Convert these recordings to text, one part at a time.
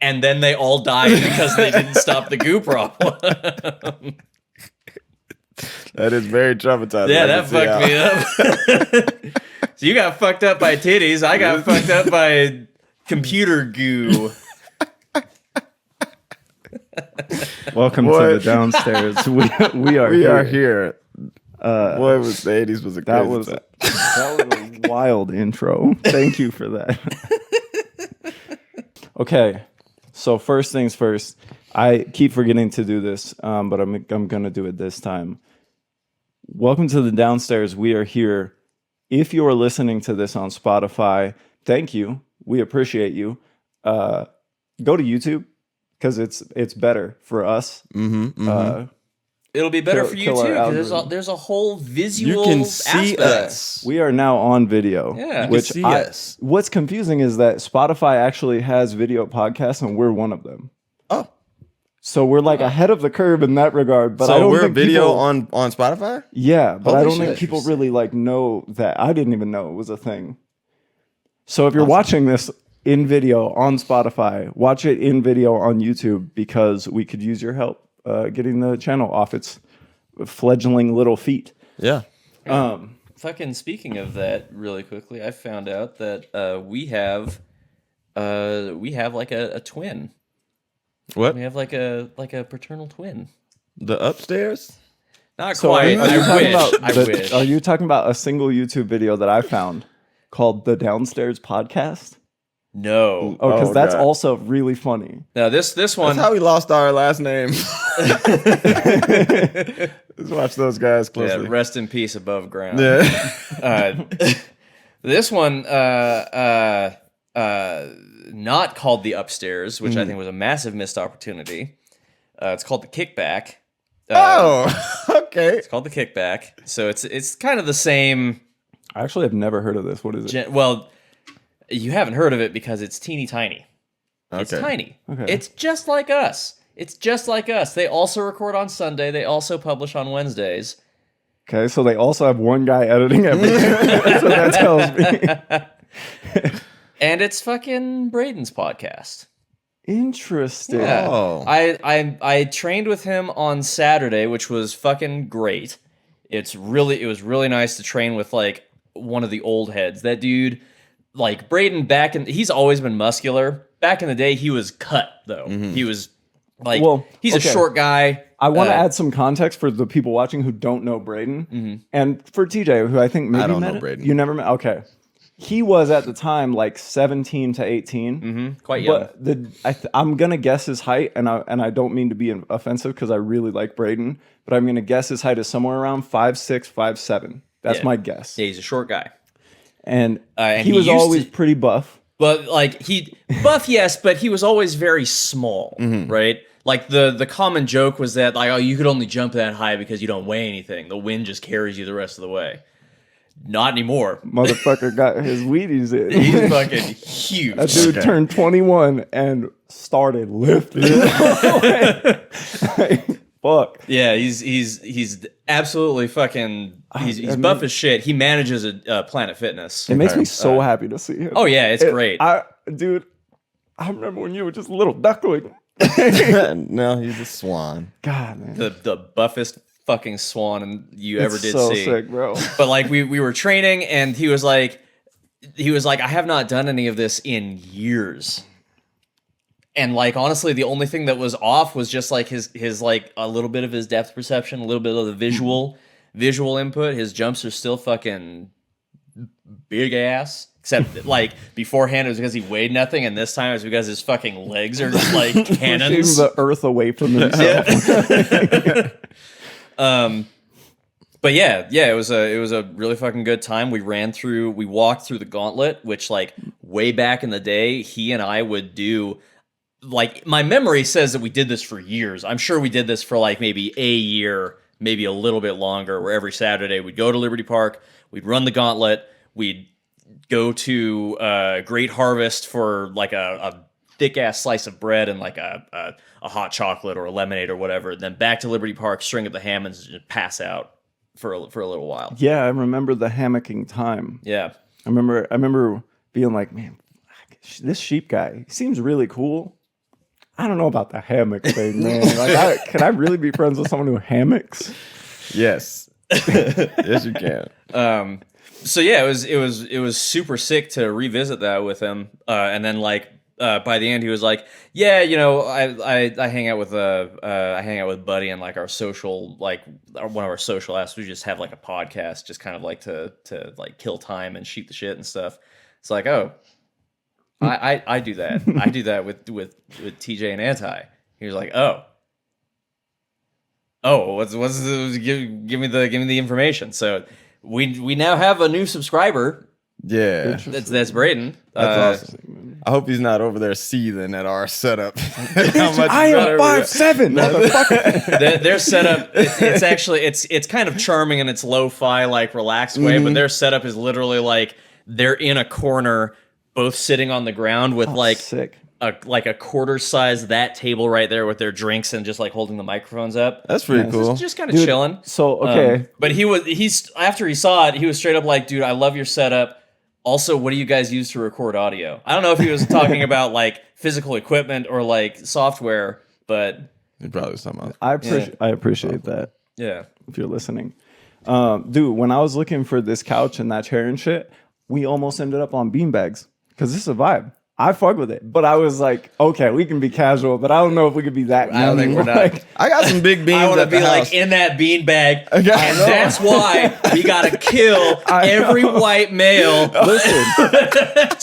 and then they all died because they didn't stop the goo problem. That is very traumatizing. Yeah, that fucked me up. So you got fucked up by titties. I got fucked up by computer goo. Welcome to the downstairs. We are here. Boy, was the 80s was a that crazy was time. that was a wild intro. Thank you for that. Okay, so first things first. I keep forgetting to do this, but I'm gonna do it this time. Welcome to the downstairs. We are here. If you are listening to this on Spotify, thank you. We appreciate you. Go to YouTube because it's better for us. It'll be better for you too, kill our because there's a whole visual You can see aspect. us. We are now on video. Yeah. You can see us. What's confusing is that Spotify actually has video podcasts, and we're one of them. Oh. So we're like ahead of the curve in that regard. But So I don't we're think video people, on Spotify? Yeah, but I Holy don't think shit. people really like know that. I didn't even know it was a thing. So if you're watching this in video on Spotify, watch it in video on YouTube because we could use your help getting the channel off its fledgling little feet. Yeah. Fucking speaking of that, really quickly, I found out that we have like a twin. What? We have like a paternal twin. The upstairs? Not So quite. I wish. Are you talking about a single YouTube video that I found called The Downstairs Podcast? No. Oh, because that's God. also really funny. No, this one. That's how we lost our last name. Let's watch those guys Yeah, closely. rest in peace above ground. Yeah. This one, not called The Upstairs, which I think was a massive missed opportunity. It's called The Kickback. Okay. It's called The Kickback. So it's kind of the same. I actually have never heard of this. What is it? Well, you haven't heard of it because it's teeny tiny. It's Okay. tiny. Okay. It's just like us. It's just like us. They also record on Sunday. They also publish on Wednesdays. Okay, so they also have one guy editing everything. That's what that tells me. And it's fucking Braden's podcast. Interesting. Yeah. Oh. I trained with him on Saturday, which was fucking great. It was really nice to train with like one of the old heads. That dude, like Braden he's always been muscular. Back in the day, he was cut though. He was like, he's a short guy. I want to add some context for the people watching who don't know Braden. And for TJ, who I think maybe I don't met know Braden. You never met? Okay. He was at the time like 17 to 18. Quite young. But I'm going to guess his height, and I don't mean to be offensive because I really like Braden, but I'm going to guess his height is somewhere around 5'6", 5'7". That's my guess. Yeah, he's a short guy. And and he was used always to- pretty buff. But like buff, yes, but he was always very small, right? Like the common joke was that like, oh, you could only jump that high because you don't weigh anything. The wind just carries you the rest of the way. Not anymore. Motherfucker got his Wheaties in. He's fucking huge. That dude turned 21 and started lifting. Fuck. Yeah, he's absolutely fucking. He's buff as shit. He manages a Planet Fitness. It makes me so happy to see him. Oh yeah, it's great. Dude, I remember when you were just a little duckling. No, he's a swan. God, man. The buffest fucking swan you ever did so see. sick, bro. But like we were training, and he was like, I have not done any of this in years. And like honestly, the only thing that was off was just like his like a little bit of his depth perception, a little bit of the visual input. His jumps are still fucking big ass. Except like beforehand it was because he weighed nothing, and this time it was because his fucking legs are just like cannons. Pushing the earth away from himself. But yeah, it was a really fucking good time. We walked through the gauntlet, which like way back in the day, he and I would do. Like my memory says that we did this for years. I'm sure we did this for like maybe a year, maybe a little bit longer. Where every Saturday we'd go to Liberty Park, we'd run the gauntlet, we'd go to Great Harvest for like a thick ass slice of bread and like a hot chocolate or a lemonade or whatever. Then back to Liberty Park, string up the Hammonds, and just pass out for a little while. Yeah, I remember the hammocking time. Yeah. I remember being like, man, this sheep guy, he seems really cool, I don't know about the hammock thing, man. Like, can I really be friends with someone who hammocks? Yes. Yes, you can. So yeah, it was super sick to revisit that with him, and then like by the end he was like, yeah, you know, I hang out with Buddy and like our social one of our social apps. We just have like a podcast, just kind of like to like kill time and shoot the shit and stuff. It's like, oh, I do that. I do that with TJ and Anti. He was like, oh, what's give me the information. So we now have a new subscriber. Yeah. That's Braden. That's awesome. I hope he's not over there seething at our setup. I am 5'7", motherfucker. Their setup, it's actually it's kind of charming in its lo-fi like relaxed way, but their setup is literally like they're in a corner, both sitting on the ground with Sick. a quarter size that table right there with their drinks and just like holding the microphones up. That's pretty cool. Just kind of chilling. So okay, but he's after he saw it, he was straight up like, dude, I love your setup. Also, what do you guys use to record audio? I don't know if he was talking about like physical equipment or like software, but He probably was talking about. I appreciate that. yeah. If you're listening, dude, when I was looking for this couch and that chair and shit, we almost ended up on beanbags because this is a vibe. I fuck with it, but I was like, okay, we can be casual, but I don't know if we could be that. I don't think we're not. Like, I got some big beans. I want to at the be house. like in that beanbag, and know. that's why we gotta kill every white male. listen,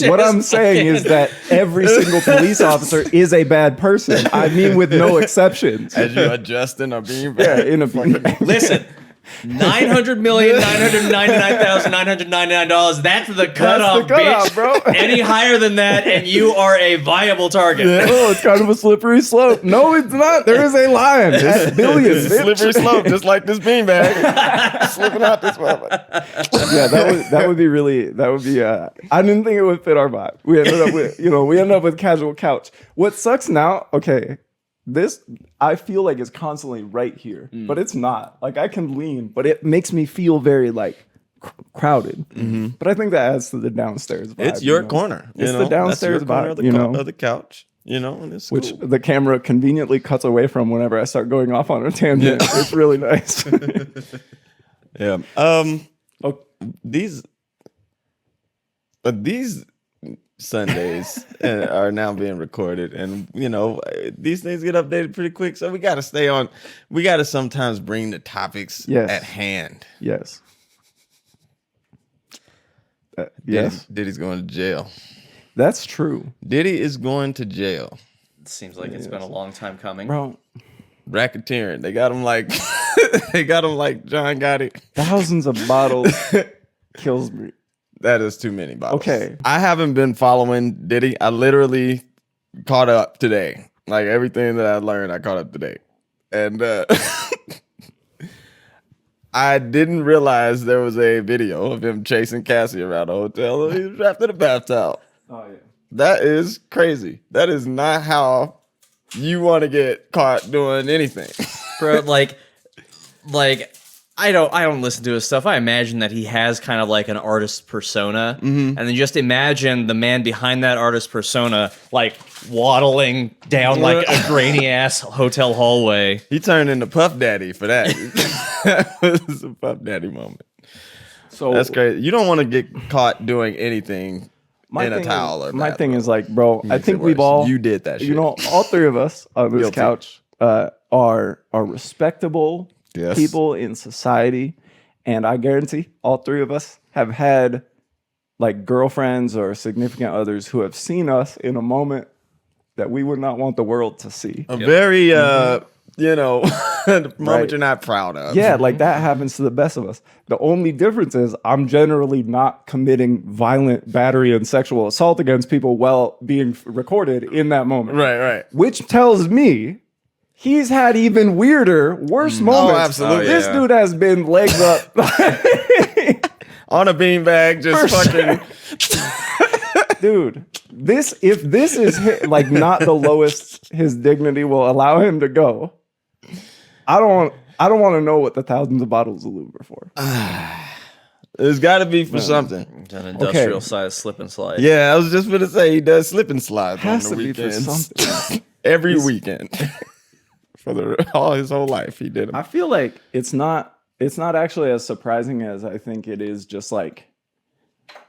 what I'm saying is that every single police officer is a bad person. I mean, with no exceptions. As you adjust in a beanbag. Yeah, in a beanbag. Listen, $900,999,999. That's the cutoff, bitch, bro. Any higher than that, and you are a viable target. Oh, it's kind of a slippery slope. No, it's not. There is a line. That's billions. It's a slippery slope, just like this beanbag. Slipping out this way. Yeah, that would be really. That would be. I didn't think it would fit our vibe. We ended up with casual couch. What sucks now? Okay. This I feel like is constantly right here, but it's not. Like I can lean, but it makes me feel very like crowded. But I think that adds to the downstairs vibe. It's your corner. It's the downstairs That's your corner vibe, of the, you know? of the couch. You know, and it's Which cool. the camera conveniently cuts away from whenever I start going off on a tangent. It's really nice. Yeah. These Sundays are now being recorded, and you know these things get updated pretty quick. So we got to stay on. We got to sometimes bring the topics at hand. Yes. Yes. Diddy's going to jail. That's true, Diddy is going to jail. It seems like it's been a long time coming. bro. Racketeering. They got him like John Gotti. Thousands of bottles kills me. That is too many bottles. Okay. I haven't been following Diddy. I literally caught up today. Like everything that I learned, I caught up today. And I didn't realize there was a video of him chasing Cassie around a hotel. He was wrapped in a bath towel. Oh yeah. That is crazy. That is not how you want to get caught doing anything. Bro, like I don't listen to his stuff. I imagine that he has kind of like an artist persona, and then just imagine the man behind that artist persona like waddling down like a grainy ass hotel hallway. He turned into Puff Daddy for that. That was a Puff Daddy moment. So That's crazy. You don't want to get caught doing anything in a towel or my bath thing robe. is like, bro, I Makes think it we've worse. all You did that shit. You know, all three of us on this Guilty. couch are respectable Yes. people in society, and I guarantee all three of us have had like girlfriends or significant others who have seen us in a moment that we would not want the world to see. A very, you know, moment Right. you're not proud of. Yeah, like that happens to the best of us. The only difference is I'm generally not committing violent battery and sexual assault against people while being recorded in that moment. Right. Which tells me he's had even weirder, worse moments. absolutely. This yeah. dude has been legs up. On a beanbag, just For fucking. Dude, if this is like not the lowest his dignity will allow him to go, I don't want to know what the thousands of bottles of lube are for. It's got to be for something. An industrial size slip and slide. Yeah, I was just going to say he does slip and slide Has on to the be for weekends. something. every weekend for all his whole life. He did them. I feel like it's not actually as surprising as I think it is. Just like,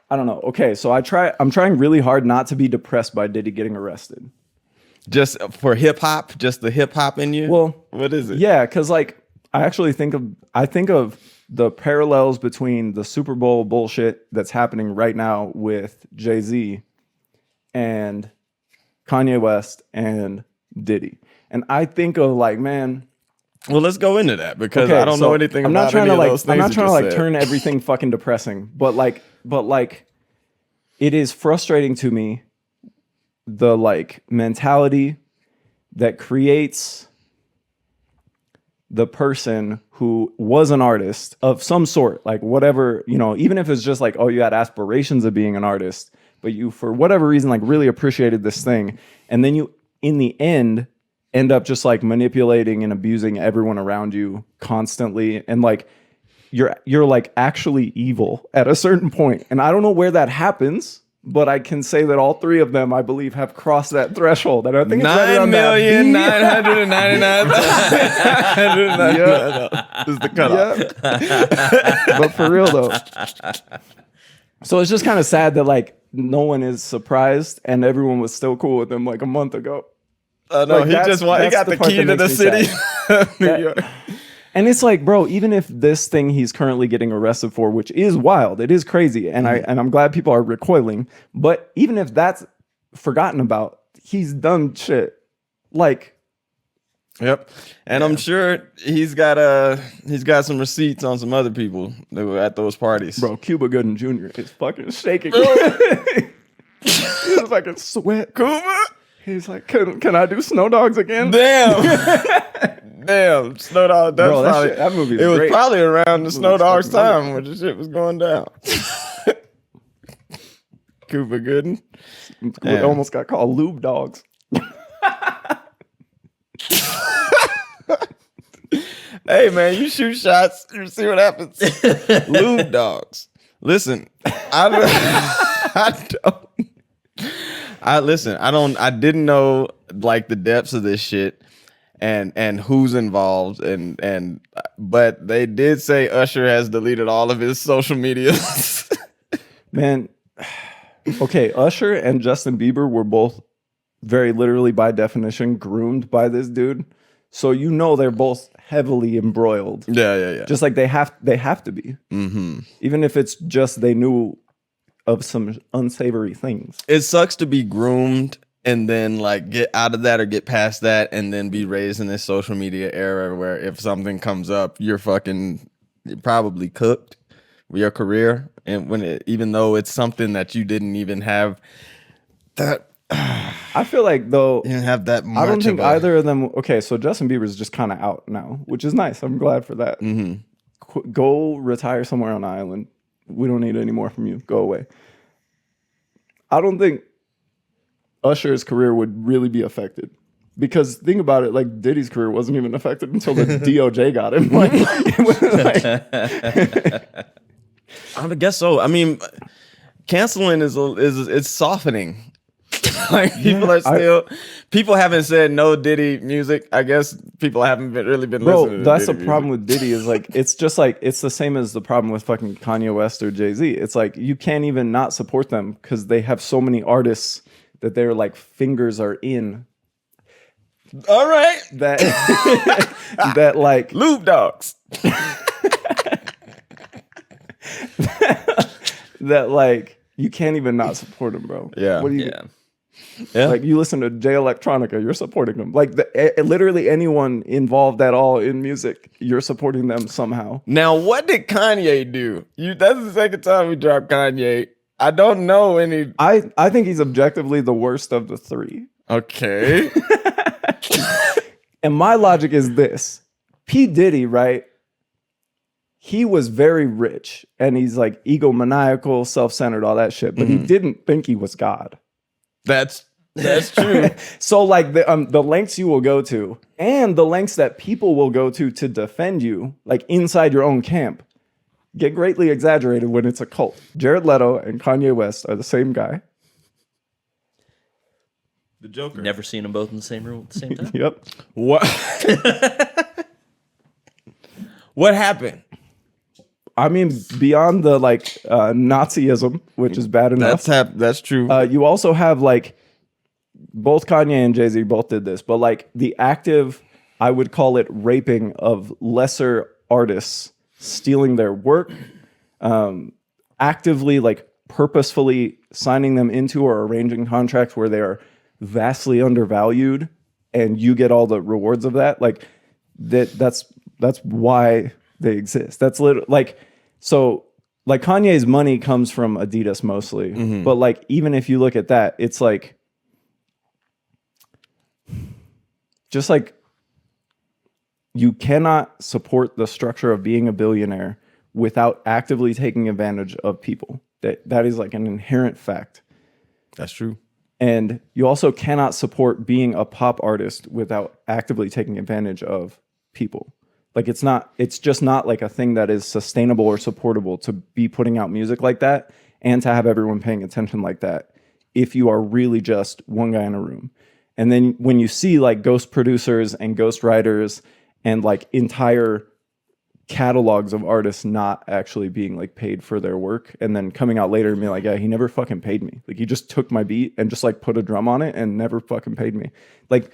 I don't know. Okay, so I'm trying really hard not to be depressed by Diddy getting arrested. Just for hip hop, just the hip hop in you. Well, what is it? Yeah, because like I think of the parallels between the Super Bowl bullshit that's happening right now with Jay-Z and Kanye West and Diddy. And I think of like, man. Well, let's go into that because I don't know anything about any of those things. I'm not trying to like turn everything fucking depressing, but like it is frustrating to me the like mentality that creates the person who was an artist of some sort, like whatever, you know, even if it's just like, oh, you had aspirations of being an artist, but you, for whatever reason, like really appreciated this thing. And then you, in the end up just like manipulating and abusing everyone around you constantly. And like, you're like actually evil at a certain point. And I don't know where that happens, but I can say that all three of them, I believe, have crossed that threshold. And I think it's right around 9,999,999 is the cutoff. Yeah. But for real though. So it's just kind of sad that like no one is surprised and everyone was still cool with him like a month ago. No, like he got the key to the city of New York. And it's like, bro, even if this thing he's currently getting arrested for, which is wild, it is crazy, and I'm glad people are recoiling, but even if that's forgotten about, he's done shit. Like, yep. And I'm sure he's got some receipts on some other people that were at those parties. Bro, Cuba Gooding Jr. is fucking shaking. He's fucking sweat. Cuba? He's like, can I do Snow Dogs again? Damn, Snow Dog. That's Bro, probably, that movie is it was great. probably around the Snow Dogs time when the shit was going down. Cuba Gooding. It almost got called Lube Dogs. Hey, man, you shoot shots, you see what happens. Lube Dogs. Listen, I didn't know like the depths of this shit. And who's involved but they did say Usher has deleted all of his social media. Man, okay, Usher and Justin Bieber were both very literally by definition groomed by this dude. So you know they're both heavily embroiled. Yeah. Just like they have to be. Mm-hmm. Even if it's just they knew of some unsavory things. It sucks to be groomed and then like get out of that or get past that and then be raised in this social media era where if something comes up, you're probably cooked with your career. And even though it's something that you didn't even have that. I feel like though, you didn't have that much. I don't think either of them. Okay, so Justin Bieber's just kind of out now, which is nice. I'm glad for that. Mm-hmm. Go retire somewhere on an island. We don't need any more from you. Go away. I don't think Usher's career would really be affected because think about it, like Diddy's career wasn't even affected until the DOJ got him. I guess so. I mean, canceling is softening. Like people haven't said no Diddy music. I guess people haven't really been listening to that's Diddy the problem with Diddy is like it's just like it's the same as the problem with fucking Kanye West or Jay-Z. It's like you can't even not support them because they have so many artists that their like fingers are in. All right. That like Lube Dogs. that like you can't even not support them, bro. Yeah. What do you Yeah. Like you listen to Jay Electronica, you're supporting them. Like literally anyone involved at all in music, you're supporting them somehow. Now, what did Kanye do? That's the second time we dropped Kanye. I don't know any. I think he's objectively the worst of the three. Okay. And my logic is this. P. Diddy, right? He was very rich and he's like egomaniacal, self-centered, all that shit. But he didn't think he was God. That's true. So like the lengths you will go to and the lengths that people will go to defend you, like inside your own camp, get greatly exaggerated when it's a cult. Jared Leto and Kanye West are the same guy. The Joker. Never seen them both in the same room at the same time. Yep. What? What happened? I mean, beyond the like Nazism, which is bad enough. That's true. You also have like both Kanye and Jay-Z both did this, but like the active, I would call it raping of lesser artists, stealing their work, actively like purposefully signing them into or arranging contracts where they are vastly undervalued and you get all the rewards of that. Like that's why they exist. That's literally like, so like Kanye's money comes from Adidas mostly, but like, even if you look at that, it's like, just like you cannot support the structure of being a billionaire without actively taking advantage of people. That is like an inherent fact. That's true. And you also cannot support being a pop artist without actively taking advantage of people. Like it's just not like a thing that is sustainable or supportable to be putting out music like that and to have everyone paying attention like that if you are really just one guy in a room. And then when you see like ghost producers and ghost writers and like entire catalogs of artists not actually being like paid for their work and then coming out later and being like, yeah, he never fucking paid me. Like he just took my beat and just like put a drum on it and never fucking paid me. Like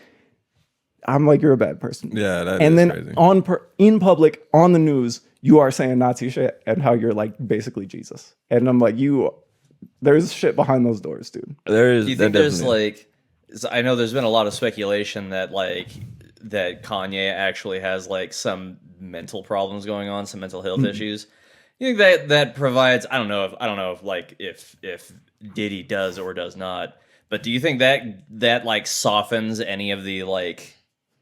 I'm like, you're a bad person. Yeah, that and is then crazy. In public on the news, you are saying Nazi shit and how you're like basically Jesus. And I'm like, there's shit behind those doors, dude. There is. Do you think there's like, I know there's been a lot of speculation that like that Kanye actually has like some mental problems going on, some mental health issues. You think that provides? I don't know if like if Diddy does or does not, but do you think that like softens any of the like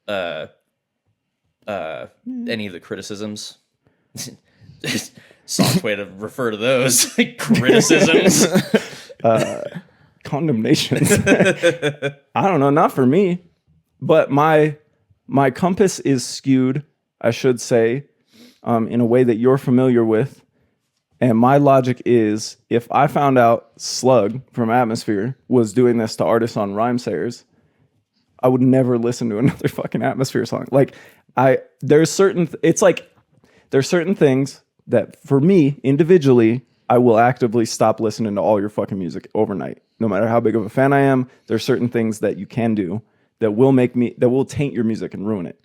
any of the criticisms? Soft way to refer to those criticisms. Condemnations. I don't know, not for me, but my compass is skewed, I should say, in a way that you're familiar with. And my logic is, if I found out Slug from Atmosphere was doing this to artists on Rhymesayers, I would never listen to another fucking Atmosphere song. Like there's certain things that for me individually, I will actively stop listening to all your fucking music overnight. No matter how big of a fan I am, there's certain things that you can do that will taint your music and ruin it.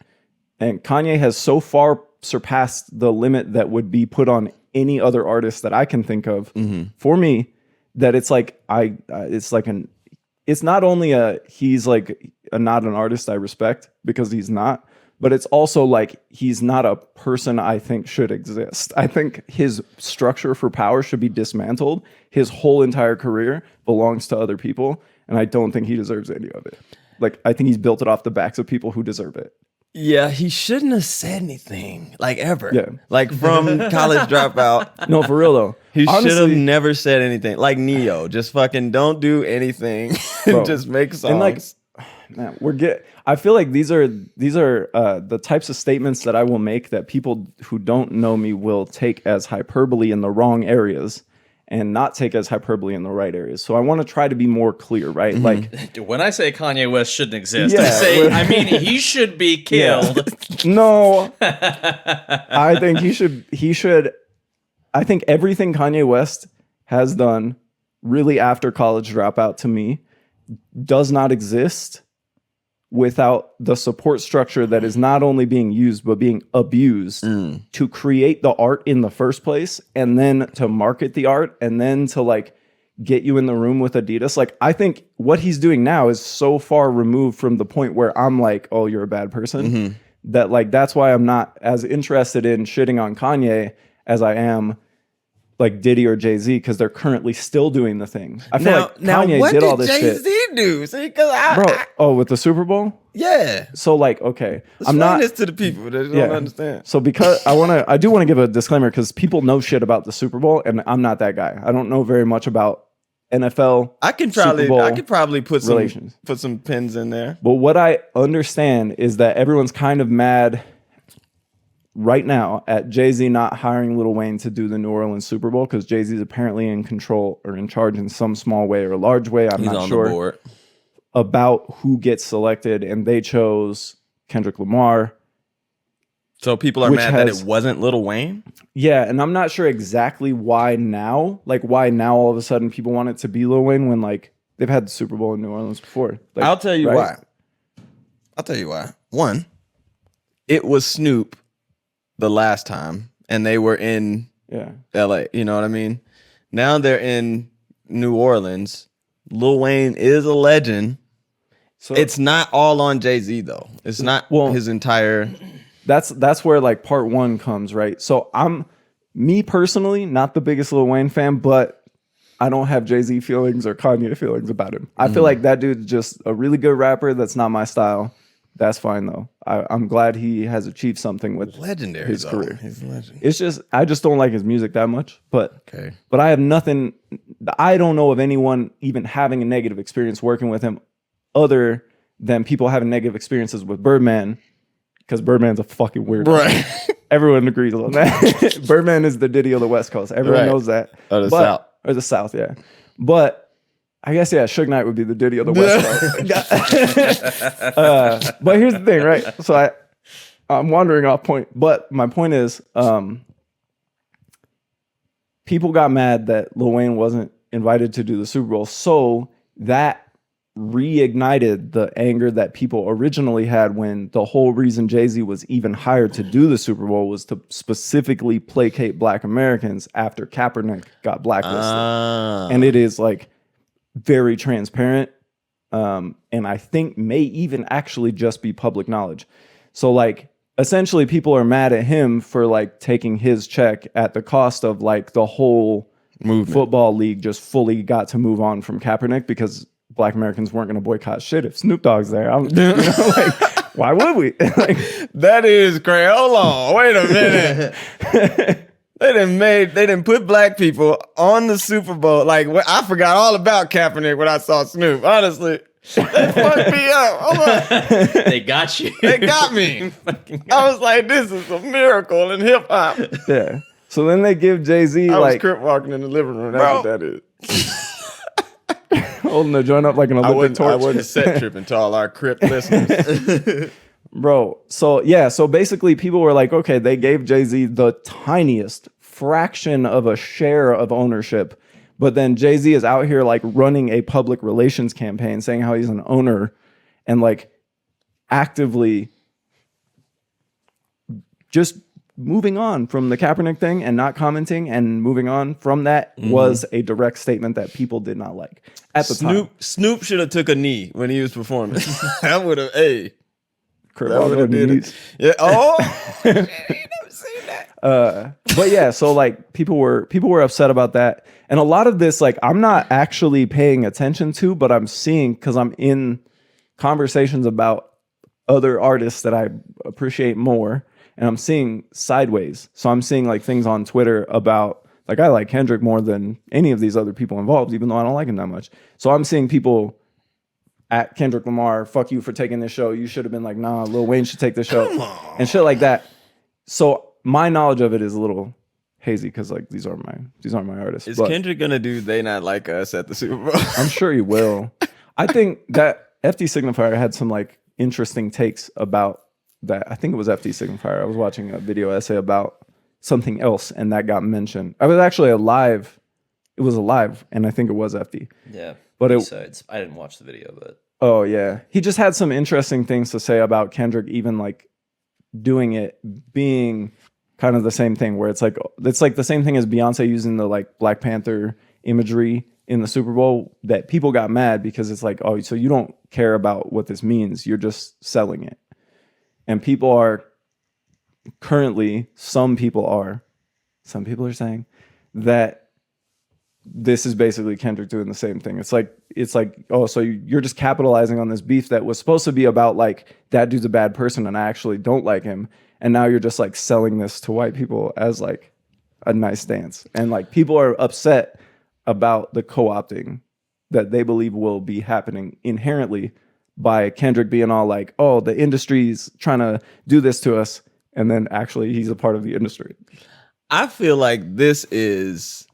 And Kanye has so far surpassed the limit that would be put on any other artist that I can think of for me, that it's like it's not only he's like not an artist I respect because he's not, but it's also like he's not a person I think should exist. I think his structure for power should be dismantled. His whole entire career belongs to other people, and I don't think he deserves any of it. Like, I think he's built it off the backs of people who deserve it. Yeah, he shouldn't have said anything, like ever. Yeah. Like from College Dropout. No, for real though. He should have Honestly, never said anything. Like Neo, just fucking don't do anything. Bro. Just make songs. And like, man, I feel like these are the types of statements that I will make that people who don't know me will take as hyperbole in the wrong areas and not take as hyperbole in the right areas. So I want to try to be more clear, right? Like, when I say Kanye West shouldn't exist, Yeah, I mean he should be killed. no, I think he should. I think everything Kanye West has done really after College Dropout to me does not exist without the support structure that is not only being used but being abused to create the art in the first place, and then to market the art, and then to like get you in the room with Adidas. Like, I think what he's doing now is so far removed from the point where I'm like, oh, you're a bad person, that like that's why I'm not as interested in shitting on Kanye as I am like Diddy or Jay-Z, because they're currently still doing the thing. I feel like Kanye did all this shit. What did Jay-Z do? See, With the Super Bowl? yeah. So like, okay, Explain I'm not this to the people that don't understand. So because I do want to give a disclaimer, because people know shit about the Super Bowl, and I'm not that guy. I don't know very much about NFL. I could Super Bowl probably put relations. some pins in there. But what I understand is that everyone's kind of mad right now at Jay-Z not hiring Lil Wayne to do the New Orleans Super Bowl, because Jay-Z is apparently in control or in charge in some small way or large way. I'm He's not on sure. the board. about who gets selected, and they chose Kendrick Lamar. So people are Which mad that has- it wasn't Lil Wayne? Yeah, and I'm not sure exactly why now. Like, why now all of a sudden people want it to be Lil Wayne when, like, they've had the Super Bowl in New Orleans before. Like, I'll tell you right? why. I'll tell you why. One, it was Snoop the last time, and they were in Yeah. LA. You know what I mean? Now they're in New Orleans. Lil Wayne is a legend. So It's not all on Jay-Z though. It's not his entire. that's where like part one comes, right? So I'm me personally not the biggest Lil Wayne fan, but I don't have Jay-Z feelings or Kanye feelings about him. I feel like that dude's just a really good rapper. That's not my style. That's fine though. I'm glad he has achieved something with Legendary his though. career. He's a legend. It's just I just don't like his music that much. But Okay. I have nothing. I don't know of anyone even having a negative experience working with him, other than people having negative experiences with Birdman, because Birdman's a fucking weirdo. Right. Everyone agrees on that. Birdman is the Diddy of the West Coast. Everyone Right. knows that. Or the But- South. Or the South, yeah. But I guess, yeah, Suge Knight would be the Diddy of the West Coast. But here's the thing, right? So I'm wandering off point. But my point is, people got mad that Lil Wayne wasn't invited to do the Super Bowl. So that reignited the anger that people originally had when the whole reason Jay-Z was even hired to do the Super Bowl was to specifically placate Black Americans after Kaepernick got blacklisted. And it is like very transparent. And I think may even actually just be public knowledge. So like essentially people are mad at him for like taking his check at the cost of like the whole Movement. football league just fully got to move on from Kaepernick because Black Americans weren't going to boycott shit if Snoop Dogg's there. Like, why would we? Like, That is crazy. Hold on. Wait a minute. They didn't put black people on the Super Bowl. Like I forgot all about Kaepernick when I saw Snoop. Honestly, they fucked me up. Hold on. They got you. They got me. I was like, this is a miracle in hip hop. yeah. So then they give Jay-Z I was like crip walking in the living room. That's what that is. holding the joint up like an I Olympic torch. wasn't set tripping to all our crip listeners. Bro, so yeah, so basically people were like, okay, they gave Jay-Z the tiniest fraction of a share of ownership, but then Jay-Z is out here like running a public relations campaign saying how he's an owner and like actively just moving on from the Kaepernick thing and not commenting and moving on from that was a direct statement that people did not like at the time. Snoop should have took a knee when he was performing. That would have, hey. Kurt That Walker would have did knees. it. Yeah. Oh. Shit, I ain't never seen that. But yeah, so like people were upset about that. And a lot of this, like, I'm not actually paying attention to, but I'm seeing because I'm in conversations about other artists that I appreciate more. And I'm seeing sideways. So I'm seeing like things on Twitter about like I like Kendrick more than any of these other people involved, even though I don't like him that much. So I'm seeing people at Kendrick Lamar, fuck you for taking this show. You should have been like, nah, Lil Wayne should take this show. And shit like that. So my knowledge of it is a little hazy because like these aren't my artists. Is But Kendrick gonna do They Not Like Us at the Super Bowl? I'm sure he will. I think that FD Signifier had some like interesting takes about that. I think it was FD Signifier. I was watching a video essay about something else and that got mentioned. I was actually alive. It was alive and I think it was FD. Yeah. But Besides, I didn't watch the video, but Oh yeah. He just had some interesting things to say about Kendrick even like doing it being kind of the same thing where it's like the same thing as Beyonce using the like Black Panther imagery in the Super Bowl that people got mad because it's like, oh, so you don't care about what this means. You're just selling it. And people are currently, some people are saying that this is basically Kendrick doing the same thing. It's like, oh, so you're just capitalizing on this beef that was supposed to be about like that dude's a bad person and I actually don't like him. And now you're just like selling this to white people as like a nice dance. And like people are upset about the co-opting that they believe will be happening inherently by Kendrick being all like, oh, the industry's trying to do this to us. And then actually he's a part of the industry. I feel like this is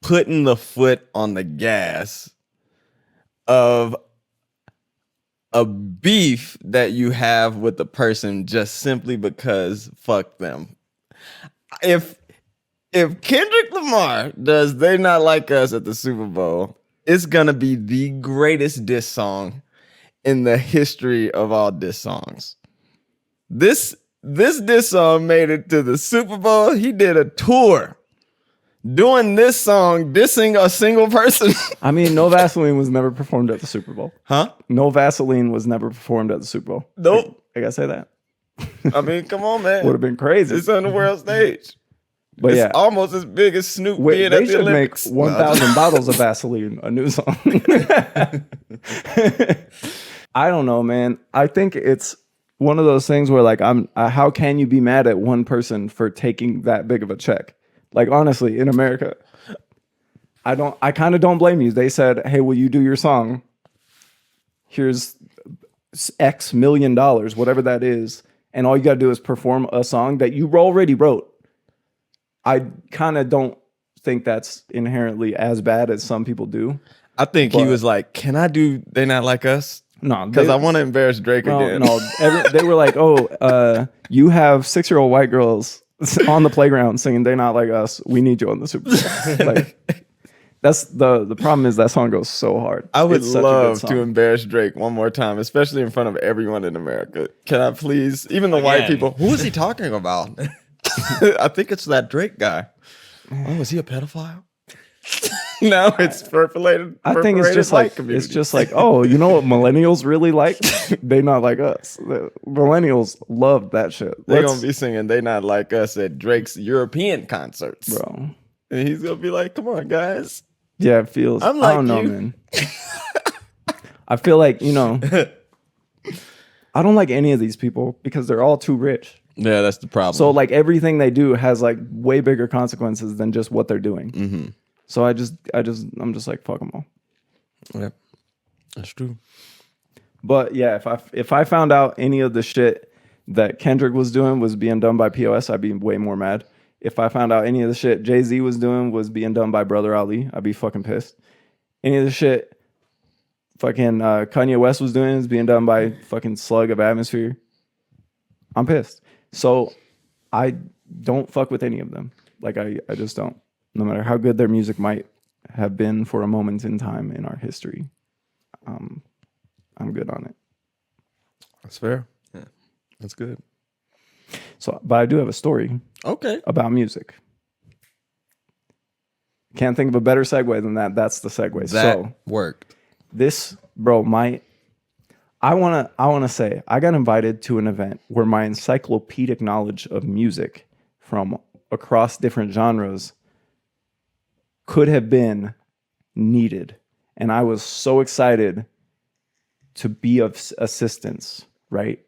putting the foot on the gas of a beef that you have with the person just simply because fuck them. If Kendrick Lamar does They Not Like Us at the Super Bowl, it's gonna be the greatest diss song in the history of all diss songs. This diss song made it to the Super Bowl. He did a tour doing this song, dissing a single person. I mean, No Vaseline was never performed at the Super Bowl. Huh? No Vaseline was never performed at the Super Bowl. Nope. I gotta say that. I mean, come on, man. Would have been crazy. It's on the world stage. But It's yeah, almost as big as Snoop wait, being they at the should make Olympics. 1,000 bottles of Vaseline a new song. I don't know, man. I think it's one of those things where like how can you be mad at one person for taking that big of a check? Like honestly, in America, I kind of don't blame you. They said, "Hey, will you do your song? Here's X million dollars, whatever that is, and all you got to do is perform a song that you already wrote." I kind of don't think that's inherently as bad as some people do. I think he But- was like, "Can I do They Not Like Us?" No, Because they- I want to embarrass Drake again. They were like, "Oh, you have 6-year-old white girls on the playground singing They Not Like Us. We need you on the Super Bowl." Like, that's the problem is that song goes so hard. I would It's such a good love song. to embarrass Drake one more time, especially in front of everyone in America. Can I please? Even the white Again. people. Who is he talking about? I think it's that Drake guy. Oh, is he a pedophile? No, it's perforated. I think it's just like oh, you know what millennials really like? They Not Like Us. The millennials love that shit. they're gonna be singing "They Not Like Us" at Drake's European concerts, bro. and he's gonna be like, "Come on, guys." Yeah, it feels. I'm I like don't know, you. man. I feel like I don't like any of these people because they're all too rich. Yeah, that's the problem. So like everything they do has like way bigger consequences than just what they're doing. Mm-hmm. So I'm just like fuck them all. Yep, that's true. But yeah, if I found out any of the shit that Kendrick was doing was being done by POS, I'd be way more mad. If I found out any of the shit Jay-Z was doing was being done by Brother Ali, I'd be fucking pissed. Any of the shit fucking Kanye West was doing is being done by fucking Slug of Atmosphere, I'm pissed. So I don't fuck with any of them. Like I just don't. No matter how good their music might have been for a moment in time in our history, I'm good on it. That's fair. Yeah, that's good. So, but I do have a story Okay. about music. Can't think of a better segue than that. That's the segue. That So worked. this, bro, I wanna say I got invited to an event where my encyclopedic knowledge of music from across different genres could have been needed. And I was so excited to be of assistance, right?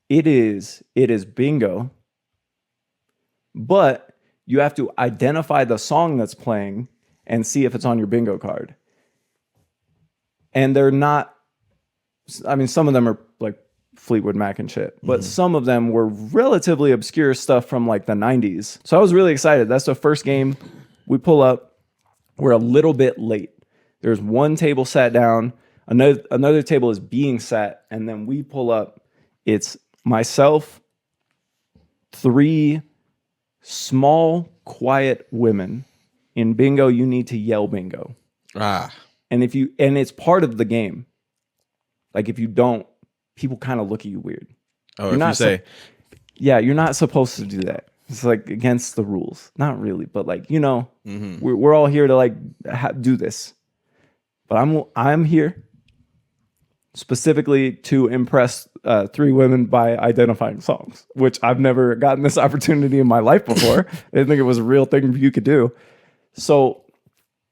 It is bingo, but you have to identify the song that's playing and see if it's on your bingo card. And they're not, I mean, some of them are like Fleetwood Mac and shit, but some of them were relatively obscure stuff from like the 90s. So I was really excited. That's the first game. We pull up. We're a little bit late. There's one table sat down. Another table is being sat. And then we pull up. It's myself, 3 small, quiet women. In bingo, you need to yell bingo. Ah. And it's part of the game. Like if you don't, people kind of look at you weird. Oh, You're if not you say, Yeah, you're not supposed to do that. It's like against the rules. Not really, but like, we're all here to like do this. But I'm here specifically to impress 3 women by identifying songs, which I've never gotten this opportunity in my life before. I didn't think it was a real thing you could do. So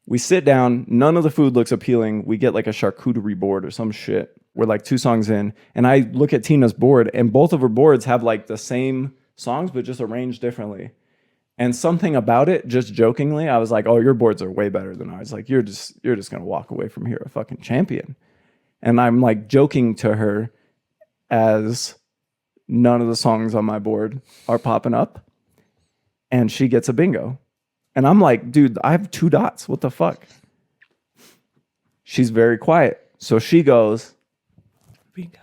we sit down. None of the food looks appealing. We get like a charcuterie board or some shit. We're like 2 songs in. And I look at Tina's board and both of her boards have like the same songs, but just arranged differently. And something about it, just jokingly, I was like, oh, your boards are way better than ours. Like, you're just going to walk away from here a fucking champion. And I'm like joking to her as none of the songs on my board are popping up. And she gets a bingo. And I'm like, dude, I have 2 dots. What the fuck? She's very quiet. So she goes, Bingo.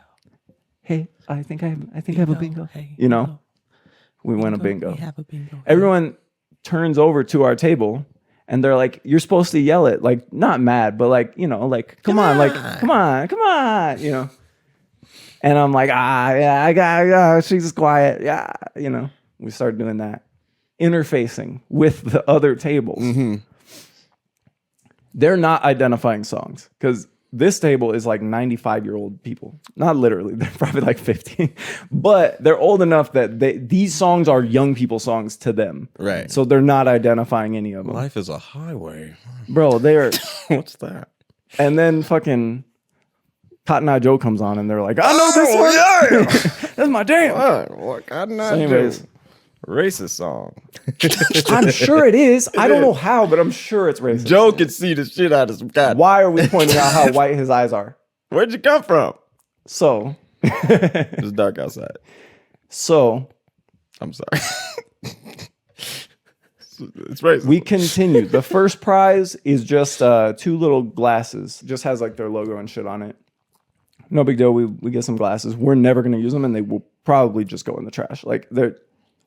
hey, I think I have a bingo. Hey, You know, we win a bingo. We have a bingo. Everyone turns over to our table and they're like, you're supposed to yell it, like not mad, but like, you know, like, come on, like, come on, you know. And I'm like, yeah, I got, she's quiet. Yeah, you know, we start doing that. Interfacing with the other tables. Mm-hmm. They're not identifying songs because this table is like 95-year-old people. Not literally, they're probably like 50, but they're old enough that these songs are young people songs to them. Right. So they're not identifying any of them. Life is a highway. Bro, they're... What's that? And then fucking Cotton Eye Joe comes on and they're like, I know this one. Yeah. That's my jam. What? Cotton Eye So anyways... Joe. Racist song. I'm sure it is. I don't know how, but I'm sure it's racist. Joe can see the shit out of some cotton. Why are we pointing out how white his eyes are? Where'd you come from? So... It's dark outside. So... I'm sorry. It's racist. We continue. The first prize is just 2 little glasses. Just has like their logo and shit on it. No big deal. We get some glasses. We're never going to use them and they will probably just go in the trash. Like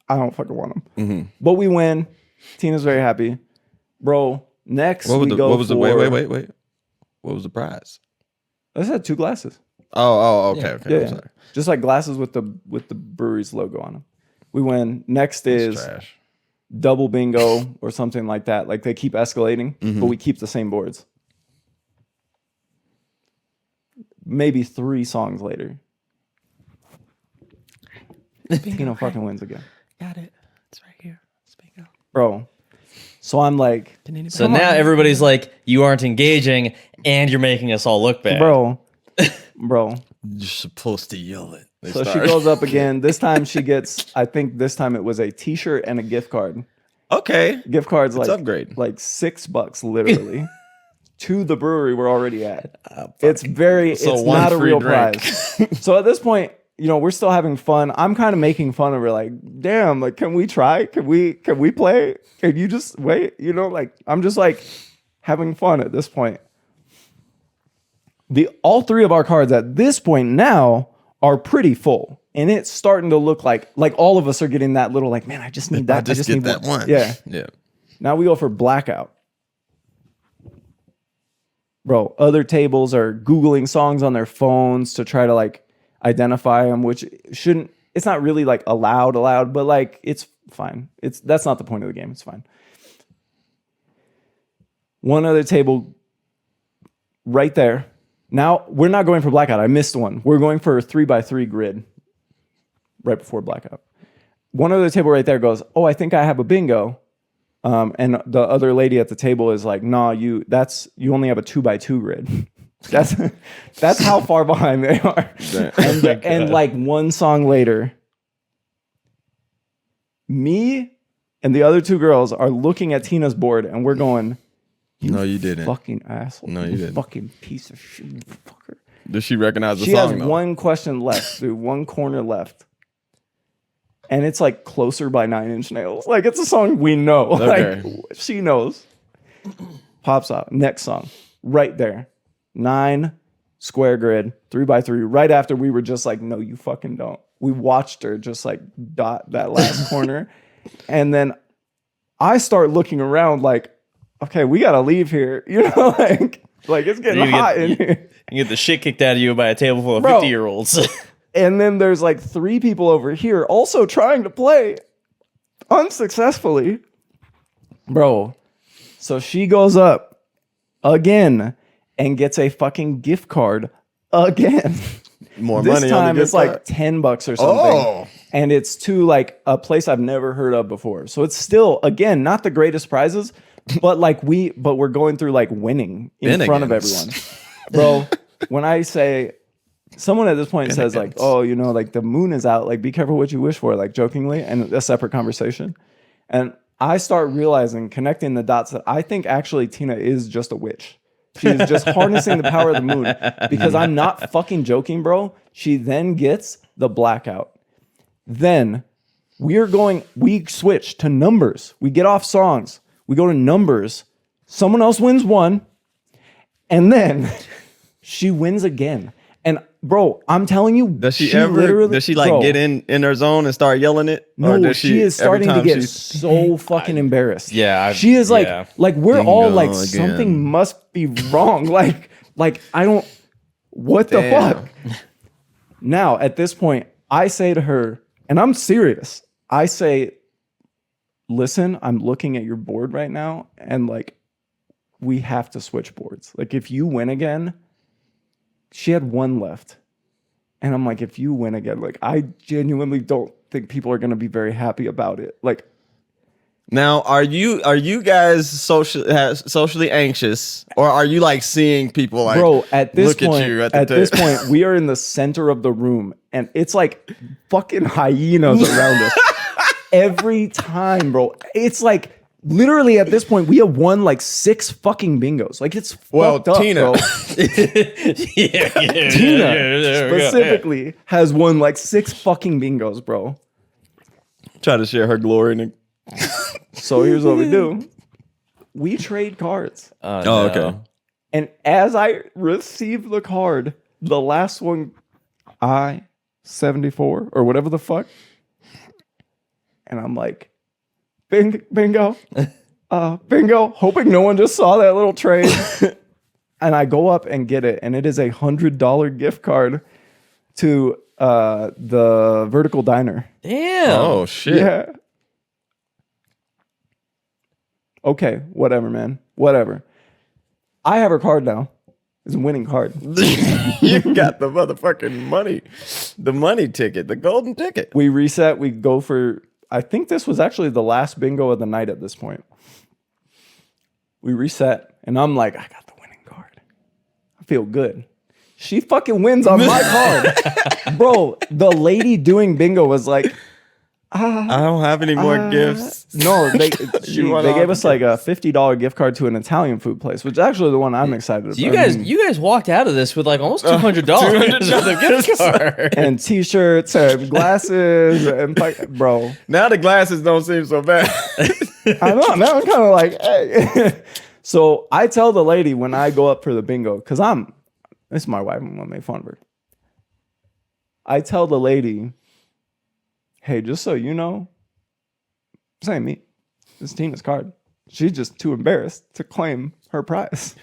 I don't fucking want them. Mm-hmm. But we win. Tina's very happy. Bro, next What was we the? go What was the? for- Wait. What was the prize? I just had 2 glasses. Oh, okay. Yeah, I'm sorry. just like glasses with the brewery's logo on them. We win. Next is Trash. double bingo or something like that. Like they keep escalating, but we keep the same boards. Maybe 3 songs later, Tina fucking wins again. Got it. It's right here. It's bingo. Bro. So I'm like, So now everybody's like, you aren't engaging and you're making us all look bad. bro. You're supposed to yell it. They So she start. goes up again. This time she gets, I think this time it was a t-shirt and a gift card. Okay. Gift cards like upgrade. like $6 literally to the brewery we're already at. It's it's one not a free real drink. prize. So at this point, you know, we're still having fun. I'm kind of making fun of her, like, damn, like, can we try? Can we play? Can you just wait? You know, like, I'm just like having fun at this point. All 3 of our cards at this point now are pretty full. And it's starting to look like all of us are getting that little like, man, I just need that. I just need get that one. Yeah. Yeah. Now we go for blackout. Bro, other tables are Googling songs on their phones to try to like identify them, which it's not really like allowed, but like it's fine. That's not the point of the game. It's fine. One other table right there. Now we're not going for blackout. I missed one. We're going for a 3x3 grid right before blackout. One other table right there goes, oh, I think I have a bingo. And the other lady at the table is like, nah, you only have a 2x2 grid. That's how far behind they are. And like one song later, me and the other 2 girls are looking at Tina's board and we're going, No, you didn't. Fucking asshole. No, you didn't. Fucking piece of shit. Fucker. Does she recognize the She song? has though? one question left, dude. One corner left. And it's like Closer by 9 Inch Nails. Like it's a song we know. Okay. Like she knows. Pops out. Next song. Right there. 9 square grid, 3x3. Right after we were just like, no, you fucking don't. We watched her just like dot that last corner. And then I start looking around like, okay, we gotta leave here. You know, like it's getting hot in here. You get the shit kicked out of you by a table full of Bro. 50-year-olds. And then there's like 3 people over here also trying to play unsuccessfully. Bro, so she goes up again and gets a fucking gift card again. More This money time on the it's gift like card. $10 or something. Oh. And it's to like a place I've never heard of before. So it's still, again, not the greatest prizes, but we're going through like winning in front of everyone. Bro, when I say someone at this point says like, oh, you know, like the moon is out, like be careful what you wish for, like jokingly, and a separate conversation. And I start realizing, connecting the dots, that I think actually Tina is just a witch. She's just harnessing the power of the moon, because I'm not fucking joking, bro. She then gets the blackout. Then we switch to numbers. We get off songs. We go to numbers. Someone else wins one. And then She wins again. And bro, I'm telling you, Does she ever? Does she like bro, get in her zone and start yelling it? No, or does she is every starting to time get she's- so fucking embarrassed. Yeah, she is like, yeah. we're all Bingo like, again. something must be wrong. like I don't. What the Damn. fuck? Now at this point, I say to her, and I'm serious. I say, listen, I'm looking at your board right now, and like, we have to switch boards. Like, if you win again, she had one left. And I'm like, if you win again, like, I genuinely don't think people are going to be very happy about it. Like, Now, are you guys socially anxious, or are you like seeing people like bro, at this look point, at you at the this table? point, we are in the center of the room, and it's like fucking hyenas around us every time, bro. It's like literally at this point, we have won like 6 fucking bingos. Like, it's fucked up, Tina. bro. yeah, Tina specifically has won like 6 fucking bingos, bro. Try to share her glory. So here's what we do. We trade cards. Oh, okay. And as I receive the card, the last one, I-74 or whatever the fuck. And I'm like, bingo, bingo, hoping no one just saw that little trade. And I go up and get it. And it is $100 gift card to the Vertical Diner. Damn. Oh shit. Yeah. Okay, whatever, man. Whatever. I have her card now. It's a winning card. You got the motherfucking money, the money ticket, the golden ticket. We reset. We go for, I think this was actually the last bingo of the night at this point. We reset, and I'm like, I got the winning card. I feel good. She fucking wins on my card. Bro, the lady doing bingo was like, I don't have any more gifts. no, they want all gave the us like a $50 gift card to an Italian food place, which is actually the one I'm excited about. So you guys walked out of this with like almost $200 worth of gift card. And t-shirts and glasses and bro. Now the glasses don't seem so bad. I know. Now I'm kind of like, hey. So I tell the lady when I go up for the bingo, because this is my wife, I'm gonna make fun of her. I tell the lady, hey, just so you know, this ain't me. This is Tina's card. She's just too embarrassed to claim her prize.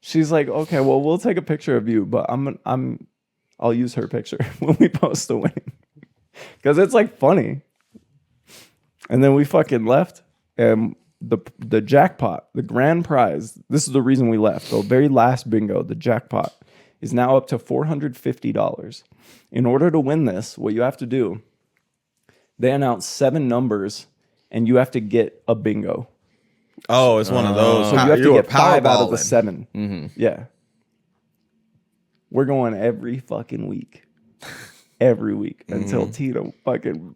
She's like, okay, well, we'll take a picture of you, but I'll use her picture when we post the winning. Because it's like funny. And then we fucking left, and the jackpot, the grand prize, this is the reason we left. The very last bingo, the jackpot, is now up to $450. In order to win this, what you have to do, they announce 7 numbers, and you have to get a bingo. Oh, it's one of those. So you have to were get 5 out of the powerballing. 7. Mm-hmm. Yeah. We're going every fucking week. Every week until Tina fucking...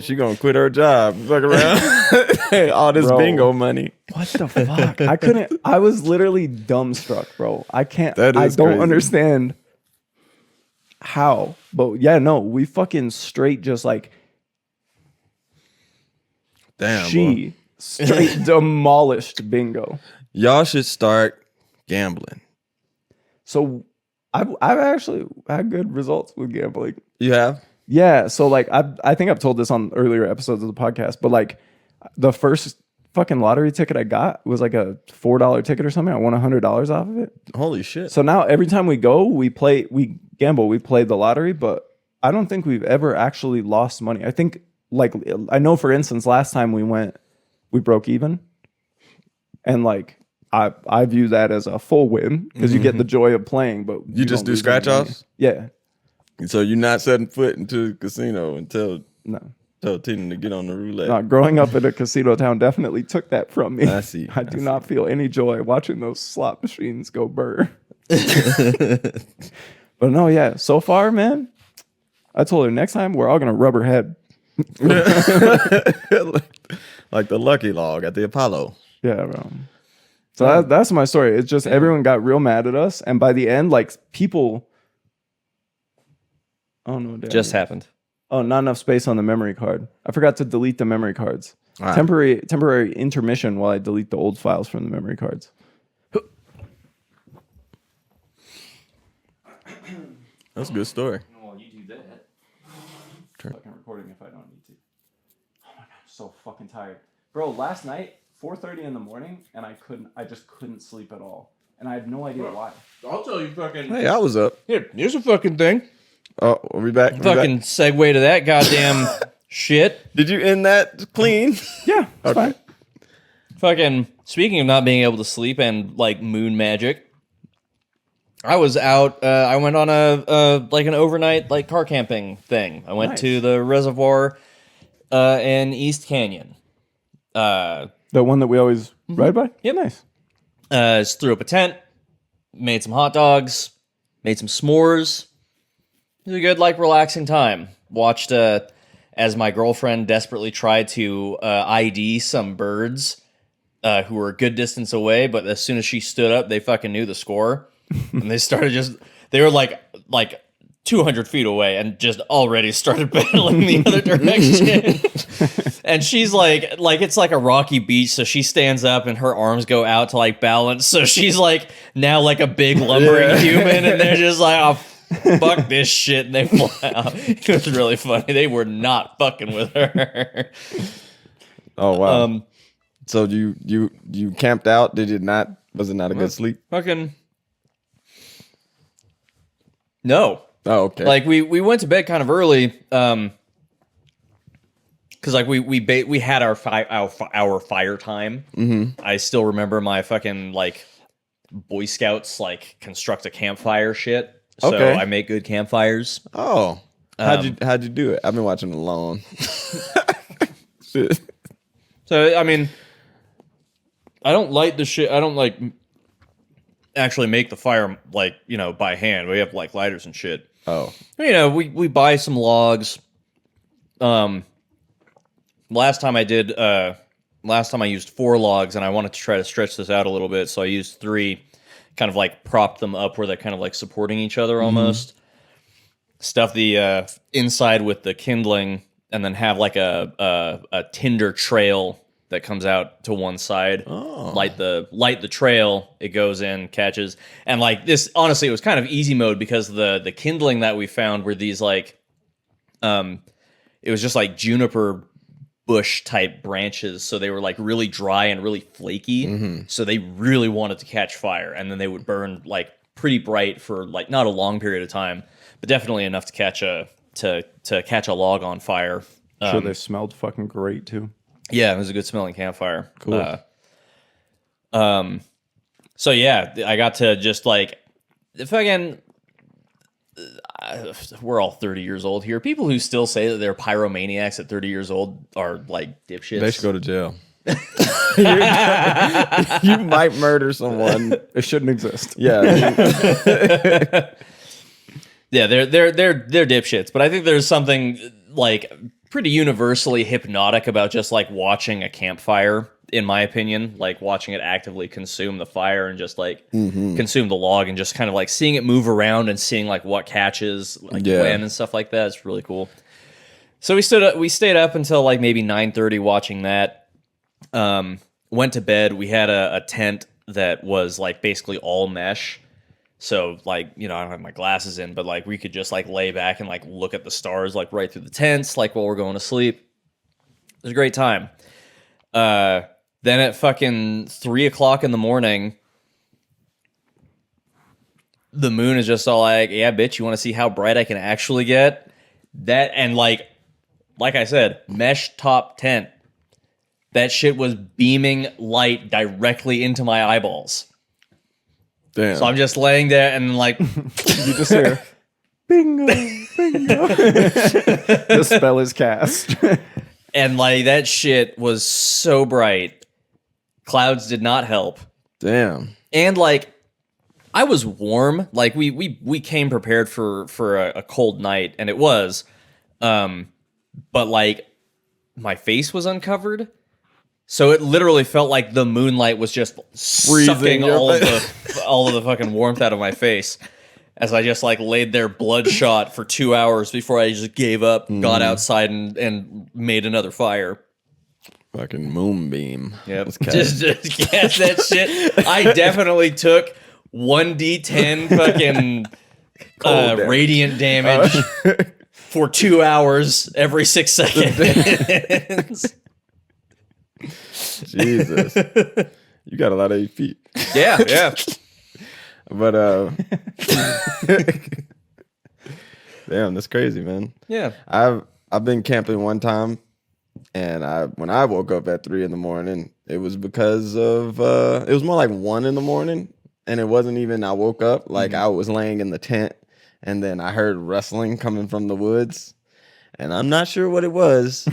She gonna quit her job. Fuck around. All this Bro. bingo money. What the fuck? I was literally dumbstruck, bro. I don't crazy. understand how. But yeah, no, we fucking straight just like Damn. she straight demolished bingo. Y'all should start gambling. So I've actually had good results with gambling. You have? Yeah, so like I think I've told this on earlier episodes of the podcast, but like the first fucking lottery ticket I got was like a $4 ticket or something. I won $100 off of it. Holy shit. So now every time we go, we gamble, we play the lottery, but I don't think we've ever actually lost money. I think like I know for instance, last time we went, we broke even. And like I view that as a full win because you get the joy of playing, but You just don't do lose scratch any money. offs? Yeah. So you're not setting foot into the casino until No. tell Tina to get on the roulette. No, growing up in a casino town definitely took that from me. I see. I do not feel any joy watching those slot machines go burr. But no, yeah. So far, man, I told her next time we're all gonna rub her head. Like the lucky log at the Apollo. Yeah, bro. So that's my story. It's just everyone got real mad at us, and by the end, like people. Oh no! Damn. Just happened. Oh, not enough space on the memory card. I forgot to delete the memory cards. All right. Temporary intermission while I delete the old files from the memory cards. That's a good story. Well, you do that. Fucking recording if I don't need to. Oh my god, I'm so fucking tired. Bro, last night, 4:30 in the morning, and I just couldn't sleep at all. And I had no idea why. I'll tell you fucking... Hey, I was up. Here's a fucking thing. Oh, are we back? Fucking segue to that goddamn shit. Did you end that clean? Yeah, it's fine. Fucking, speaking of not being able to sleep and, like, moon magic, I was out, I went on an overnight, like, car camping thing. I went to the reservoir in East Canyon. The one that we always ride by? Yep. Nice. Just threw up a tent, made some hot dogs, made some s'mores. It was a good, like, relaxing time. Watched, as my girlfriend desperately tried to ID some birds who were a good distance away, but as soon as she stood up, they fucking knew the score. And they started they were like 200 feet away and just already started battling the other direction. And she's like it's like a rocky beach, so she stands up and her arms go out to like balance. So she's like now like a big lumbering human, and they're just like, oh, fuck this shit, and they fly out. It was really funny. They were not fucking with her. Oh wow. So you camped out? Did it not? Was it not a good sleep? Fucking no. Oh, okay. Like we went to bed kind of early, because like we had our fire time. Mm-hmm. I still remember my fucking like Boy Scouts like construct a campfire shit. So Okay. I make good campfires. Oh, how'd you do it? I've been watching it alone. Shit. So I mean, I don't light the shit. I don't like actually make the fire like by hand. We have like lighters and shit. Oh, We buy some logs. Last time I used 4 logs, and I wanted to try to stretch this out a little bit, so I used 3, kind of like prop them up where they're kind of like supporting each other almost. Stuff the inside with the kindling, and then have like a tinder trail that comes out to one side. Oh. Light the trail, it goes in, catches. And like this, honestly, it was kind of easy mode because the kindling that we found were these like it was just like juniper bush type branches, so they were like really dry and really flaky. So they really wanted to catch fire, and then they would burn like pretty bright for like not a long period of time, but definitely enough to catch a log on fire. Sure, they smelled fucking great too. Yeah, it was a good smelling campfire. Cool. So yeah, I got to just like fucking. We're all 30 years old here. People who still say that they're pyromaniacs at 30 years old are like dipshits. they should go to jail. You might murder someone. It shouldn't exist. Yeah. Yeah, they're dipshits. But I think there's something like pretty universally hypnotic about just like watching a campfire, in my opinion, like watching it actively consume the fire and just like consume the log, and just kind of like seeing it move around and seeing like what catches like when and stuff like that. It's really cool. So we stayed up until like maybe 9:30 watching that. Went to bed. We had a tent that was like basically all mesh. So like, I don't have my glasses in, but like we could just like lay back and like look at the stars like right through the tents, like while we're going to sleep. It was a great time. Then at fucking 3:00 in the morning, the moon is just all like, yeah, bitch, you want to see how bright I can actually get? That, and like I said, mesh top tent. That shit was beaming light directly into my eyeballs. Damn. So I'm just laying there and like, You just hear, bingo, bingo. The spell is cast. and like that shit was so bright. Clouds did not help. Damn. And like, I was warm. Like we came prepared for a cold night, and it was, but like my face was uncovered. So it literally felt like the moonlight was just sucking all of the fucking warmth out of my face, as I just like laid there bloodshot for 2 hours before I just gave up, got outside and made another fire. Fucking moonbeam. Yep. Let's catch. Just catch that shit. I definitely took 1d10 fucking damage. radiant damage for 2 hours every 6 seconds. Jesus. You got a lot of AP. Yeah. But damn, that's crazy, man. Yeah. I've been camping one time, and when I woke up at 3 a.m, it was because of it was more like 1 a.m, and it wasn't even I woke up, like I was laying in the tent, and then I heard rustling coming from the woods, and I'm not sure what it was,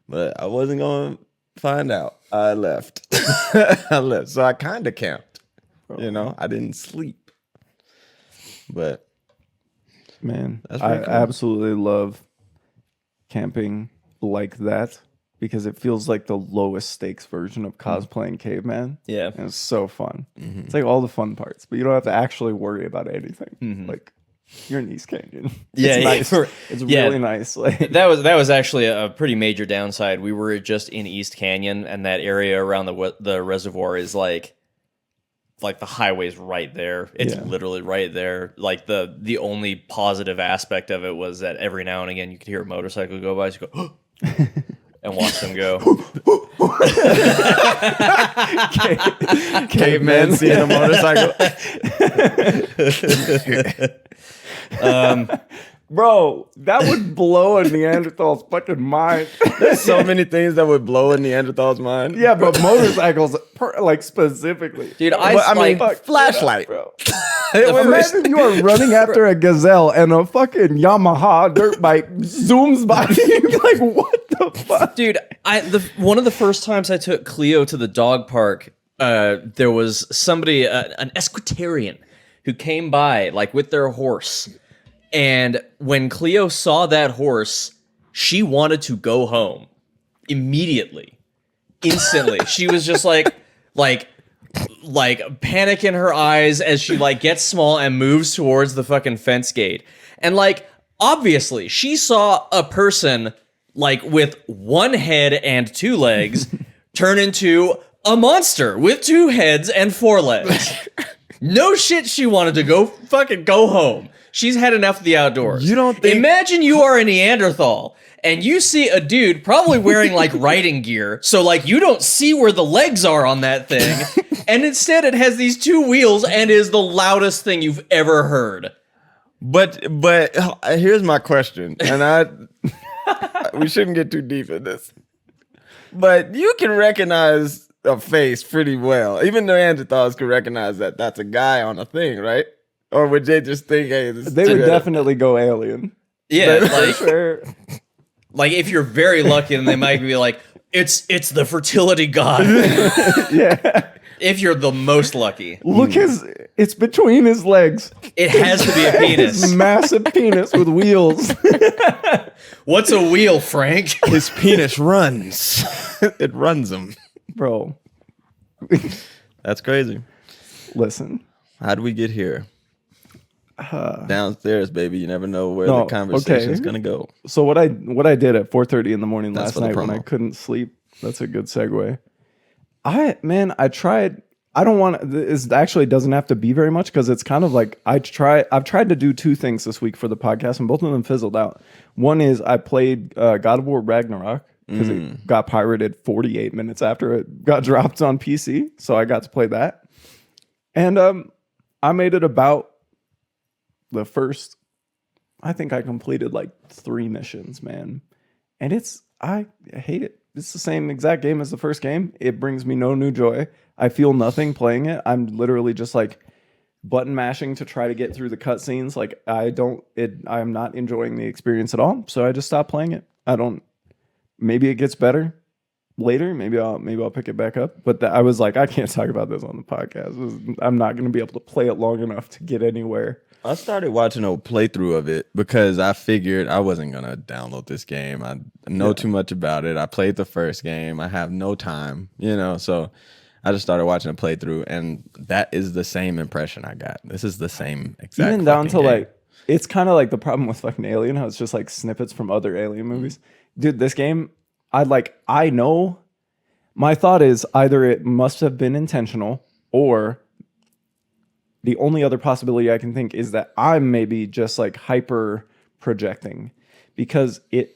but I wasn't going to find out. I left. I left. So I kind of camped. You know, I didn't sleep. But Man, That's I pretty cool. absolutely love camping like that because it feels like the lowest stakes version of cosplaying caveman. Yeah. And it's so fun. It's like all the fun parts, but you don't have to actually worry about anything. Like you're in East Canyon. Yeah, It's nice. It's yeah. really nice. Like That was actually a pretty major downside. We were just in East Canyon, and that area around the reservoir is like the highway's right there. It's Yeah. literally right there. Like the only positive aspect of it was that every now and again you could hear a motorcycle go by, so you go and watch them go. caveman seeing a motorcycle. bro, that would blow a Neanderthal's fucking mind. There's so many things that would blow a Neanderthal's mind. Yeah, but motorcycles, like specifically. Dude, I mean, Fuck, flashlight. bro. It was- Imagine you are running after a gazelle and a fucking Yamaha dirt bike zooms by you. Like, what the fuck? Dude, one of the first times I took Cleo to the dog park, there was somebody, an equestrian, who came by like with their horse, and when Cleo saw that horse, she wanted to go home immediately, instantly. She was just like panic in her eyes as she like gets small and moves towards the fucking fence gate, and like obviously she saw a person like with one head and 2 legs turn into a monster with 2 heads and 4 legs. No shit, she wanted to go home. She's had enough of the outdoors. You don't think- Imagine you are a Neanderthal and you see a dude probably wearing like riding gear, so like you don't see where the legs are on that thing, and instead it has these 2 wheels and is the loudest thing you've ever heard. But here's my question, and we shouldn't get too deep in this. But you can recognize a face pretty well. Even Neanderthals can recognize that that's a guy on a thing, right? Or would they just think, hey, this is They would together? definitely go alien. Yeah, For sure. like if you're very lucky, then they might be like, it's the fertility god. Yeah. If you're the most lucky, Look, it's between his legs. it has to be a His penis. massive penis with wheels. What's a wheel, Frank? His penis runs. It runs him. Bro, That's crazy. listen. How do we get here? Downstairs, baby. You never know where No, the conversation's okay. gonna go. So what I did at 4:30 in the morning That's last for the night when I promo. couldn't sleep. That's a good segue. I tried. I don't want this actually doesn't have to be very much because it's kind of like I've tried to do 2 things this week for the podcast and both of them fizzled out. One is I played God of War Ragnarok because it got pirated 48 minutes after it got dropped on PC, so I got to play that. And I made it about the first. I think I completed like 3 missions, man, and I hate it. It's the same exact game as the first game. It brings me no new joy. I feel nothing playing it. I'm literally just like button mashing to try to get through the cutscenes. Like I'm not enjoying the experience at all. So I just stopped playing it. Maybe it gets better later. Maybe I'll pick it back up. But I was like, I can't talk about this on the podcast. I'm not going to be able to play it long enough to get anywhere. I started watching a playthrough of it because I figured I wasn't gonna download this game. I know too much about it. I played the first game. I have no time, so I just started watching a playthrough, and that is the same impression I got. This is the same exact. Even down to fucking game. like, it's kind of like the problem with fucking Alien, how it's just like snippets from other Alien movies. Dude, this game, I know. My thought is either it must have been intentional or the only other possibility I can think is that I'm maybe just like hyper projecting, because it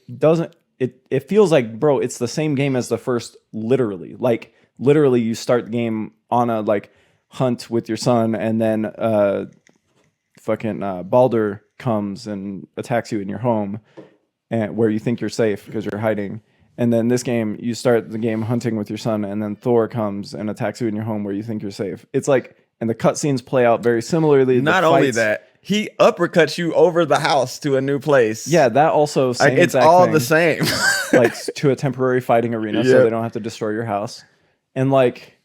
feels like, bro, it's the same game as the first, literally. Like literally you start the game on a like hunt with your son, and then Baldur comes and attacks you in your home, and where you think you're safe because you're hiding. And then this game, you start the game hunting with your son, and then Thor comes and attacks you in your home where you think you're safe. It's like, and the cutscenes play out very similarly. Not only that, he uppercuts you over the house to a new place. Yeah, that also same like, it's exact all thing. the same. Like to a temporary fighting arena, so they don't have to destroy your house. And like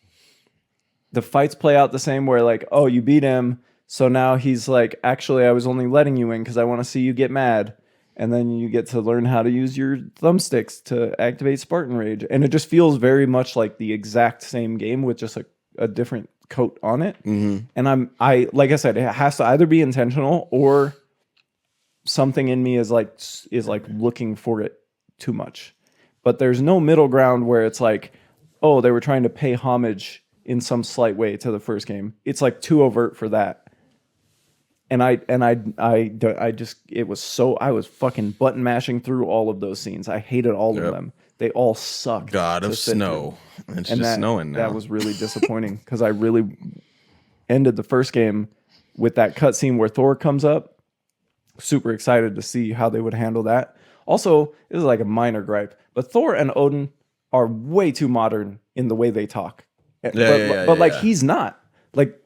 the fights play out the same, where like, oh, you beat him, so now he's like, actually, I was only letting you in because I want to see you get mad. And then you get to learn how to use your thumbsticks to activate Spartan Rage. And it just feels very much like the exact same game with just a different coat on it. Mm-hmm. And I like I said, it has to either be intentional or something in me is like looking for it too much. But there's no middle ground where it's like, oh, they were trying to pay homage in some slight way to the first game. It's like too overt for that. And I was fucking button mashing through all of those scenes. I hated all of them. They all sucked. God of snow. It's just snowing now. That was really disappointing because I really ended the first game with that cutscene where Thor comes up. Super excited to see how they would handle that. Also, this is like a minor gripe, but Thor and Odin are way too modern in the way they talk. But he's not. Like,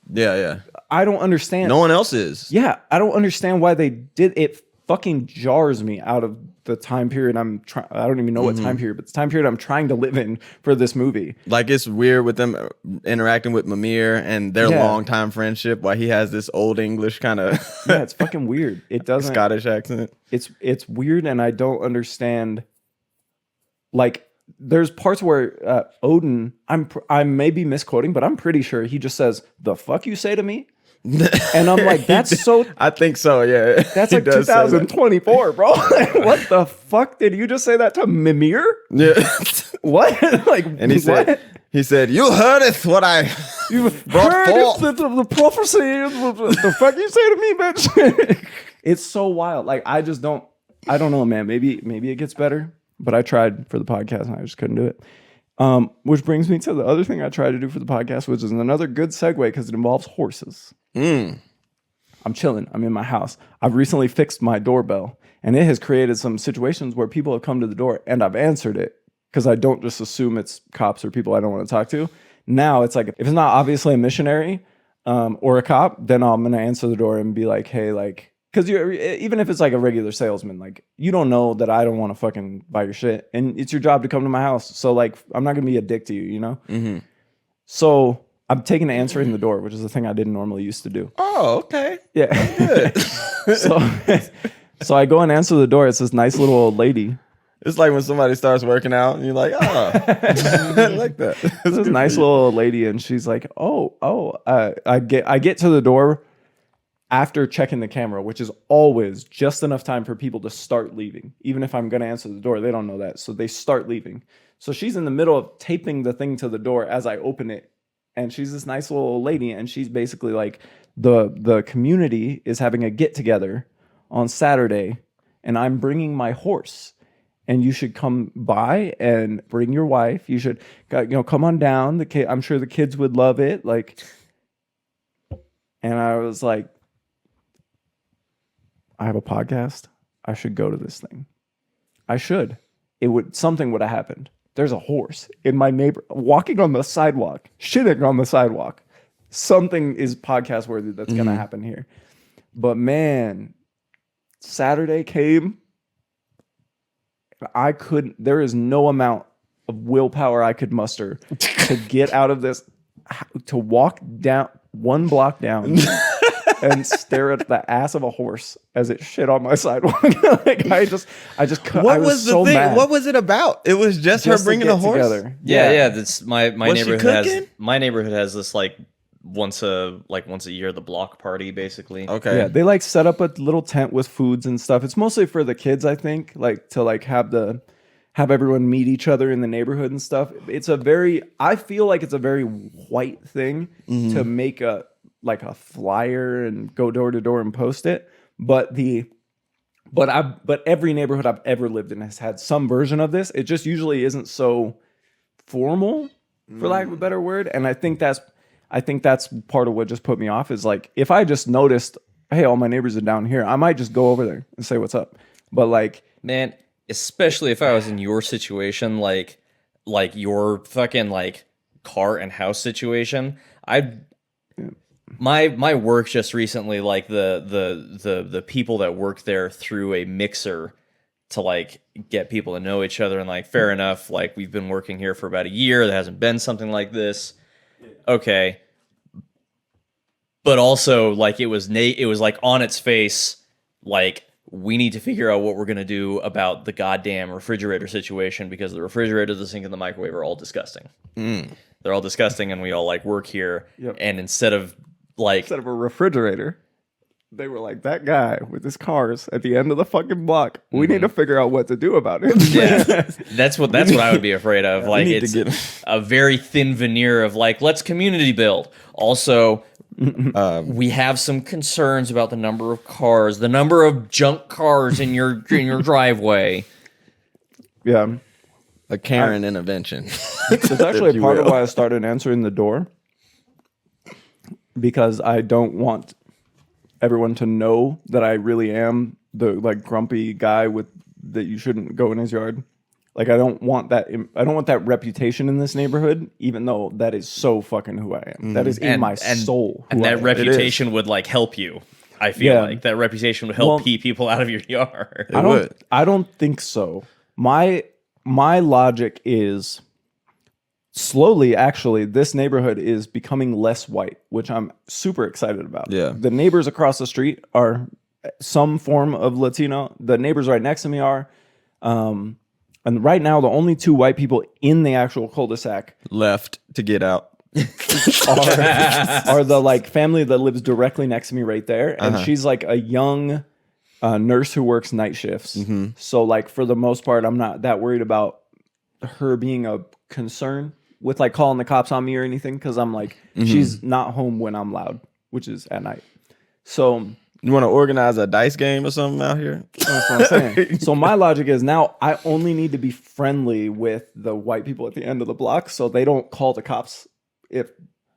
yeah. I don't understand. No one else is. Yeah, I don't understand why they did it. Fucking jars me out of the time period I don't even know what time period, but the time period I'm trying to live in for this movie. Like, it's weird with them interacting with Mimir and their long-time friendship while he has this old English kind of yeah, it's fucking weird. It doesn't Scottish accent. It's weird, and I don't understand. Like, there's parts where Odin, I may be misquoting, but I'm pretty sure he just says, "The fuck you say to me?" And I'm like, that's so. I think so. Yeah, that's like 2024, bro. What the fuck did you just say that to Mimir? Yeah. What? Like, and he said, "You heardeth what I brought forth." The prophecy. The fuck you say to me, bitch? It's so wild. Like, I don't know, man. Maybe it gets better, but I tried for the podcast and I just couldn't do it. Which brings me to the other thing I tried to do for the podcast, which is another good segue because it involves horses. I'm chilling. I'm in my house. I've recently fixed my doorbell, and it has created some situations where people have come to the door and I've answered it because I don't just assume it's cops or people I don't want to talk to. Now it's like, if it's not obviously a missionary or a cop, then I'm going to answer the door and be like, hey, like, because even if it's like a regular salesman, like, you don't know that I don't want to fucking buy your shit, and it's your job to come to my house. So like, I'm not gonna be a dick to you, you know. Mm-hmm. So I'm taking to answering the door, which is a thing I didn't normally used to do. Oh, okay. Yeah. Good. So I go and answer the door. It's this nice little old lady. It's like when somebody starts working out and you're like, oh, I like that. It's this nice little old lady, and she's like, I get to the door after checking the camera, which is always just enough time for people to start leaving. Even if I'm going to answer the door, they don't know that. So they start leaving. So she's in the middle of taping the thing to the door as I open it. And she's this nice little old lady. And she's basically like, the community is having a get together on Saturday, and I'm bringing my horse. And you should come by and bring your wife. You should, come on down. I'm sure the kids would love it. Like, and I was like, I have a podcast. I should go to this thing. I should. Something would have happened. There's a horse in my neighbor walking on the sidewalk, shitting on the sidewalk. Something is podcast worthy that's going to happen here. But man, Saturday came. There is no amount of willpower I could muster to get out of this, to walk down 1 block down and stare at the ass of a horse as it shit on my sidewalk. Like, I was so mad. What was it about? It was just her bringing a horse together. Yeah. That's my neighborhood has this like once a year, the block party, basically. Okay. Yeah, they like set up a little tent with foods and stuff. It's mostly for the kids, I think, like to like have everyone meet each other in the neighborhood and stuff. I feel like it's a very white thing to make like a flyer and go door to door and post it. But every neighborhood I've ever lived in has had some version of this. It just usually isn't so formal, for lack of a better word. And I think that's part of what just put me off is like, if I just noticed, hey, all my neighbors are down here, I might just go over there and say what's up. But like, man, especially if I was in your situation, like your fucking like car and house situation, my work just recently, like the people that work there threw a mixer to like get people to know each other, and like fair enough, like we've been working here for about a year, there hasn't been something like this. Okay. But also like it was like on its face, like we need to figure out what we're going to do about the goddamn refrigerator situation, because the refrigerator, the sink, and the microwave are all disgusting. They're all disgusting, and we all like work here. Yep. And instead of a refrigerator, they were like, that guy with his cars at the end of the fucking block, we need to figure out what to do about it. yeah, that's what I would be afraid of. Like it's a very thin veneer of like, let's community build. Also, we have some concerns about the number of cars, the number of junk cars in your driveway. Yeah. A Karen intervention. It's actually a part of why I started answering the door, because I don't want everyone to know that I really am the like grumpy guy that you shouldn't go in his yard. Like I don't want that reputation in this neighborhood, even though that is so fucking who I am. That is in my soul. And that reputation would like help you. I feel like that reputation would help pee people out of your yard. I don't think so. My logic is slowly, actually, this neighborhood is becoming less white, which I'm super excited about. Yeah. The neighbors across the street are some form of Latino. The neighbors right next to me are. And right now, the only two white people in the actual cul-de-sac left to get out are the like family that lives directly next to me right there. And she's like a young nurse who works night shifts. So like for the most part, I'm not that worried about her being a concern with like calling the cops on me or anything, because I'm like, she's not home when I'm loud, which is at night. So you want to organize a dice game or something out here? that's what I'm saying. So my logic is now I only need to be friendly with the white people at the end of the block so they don't call the cops if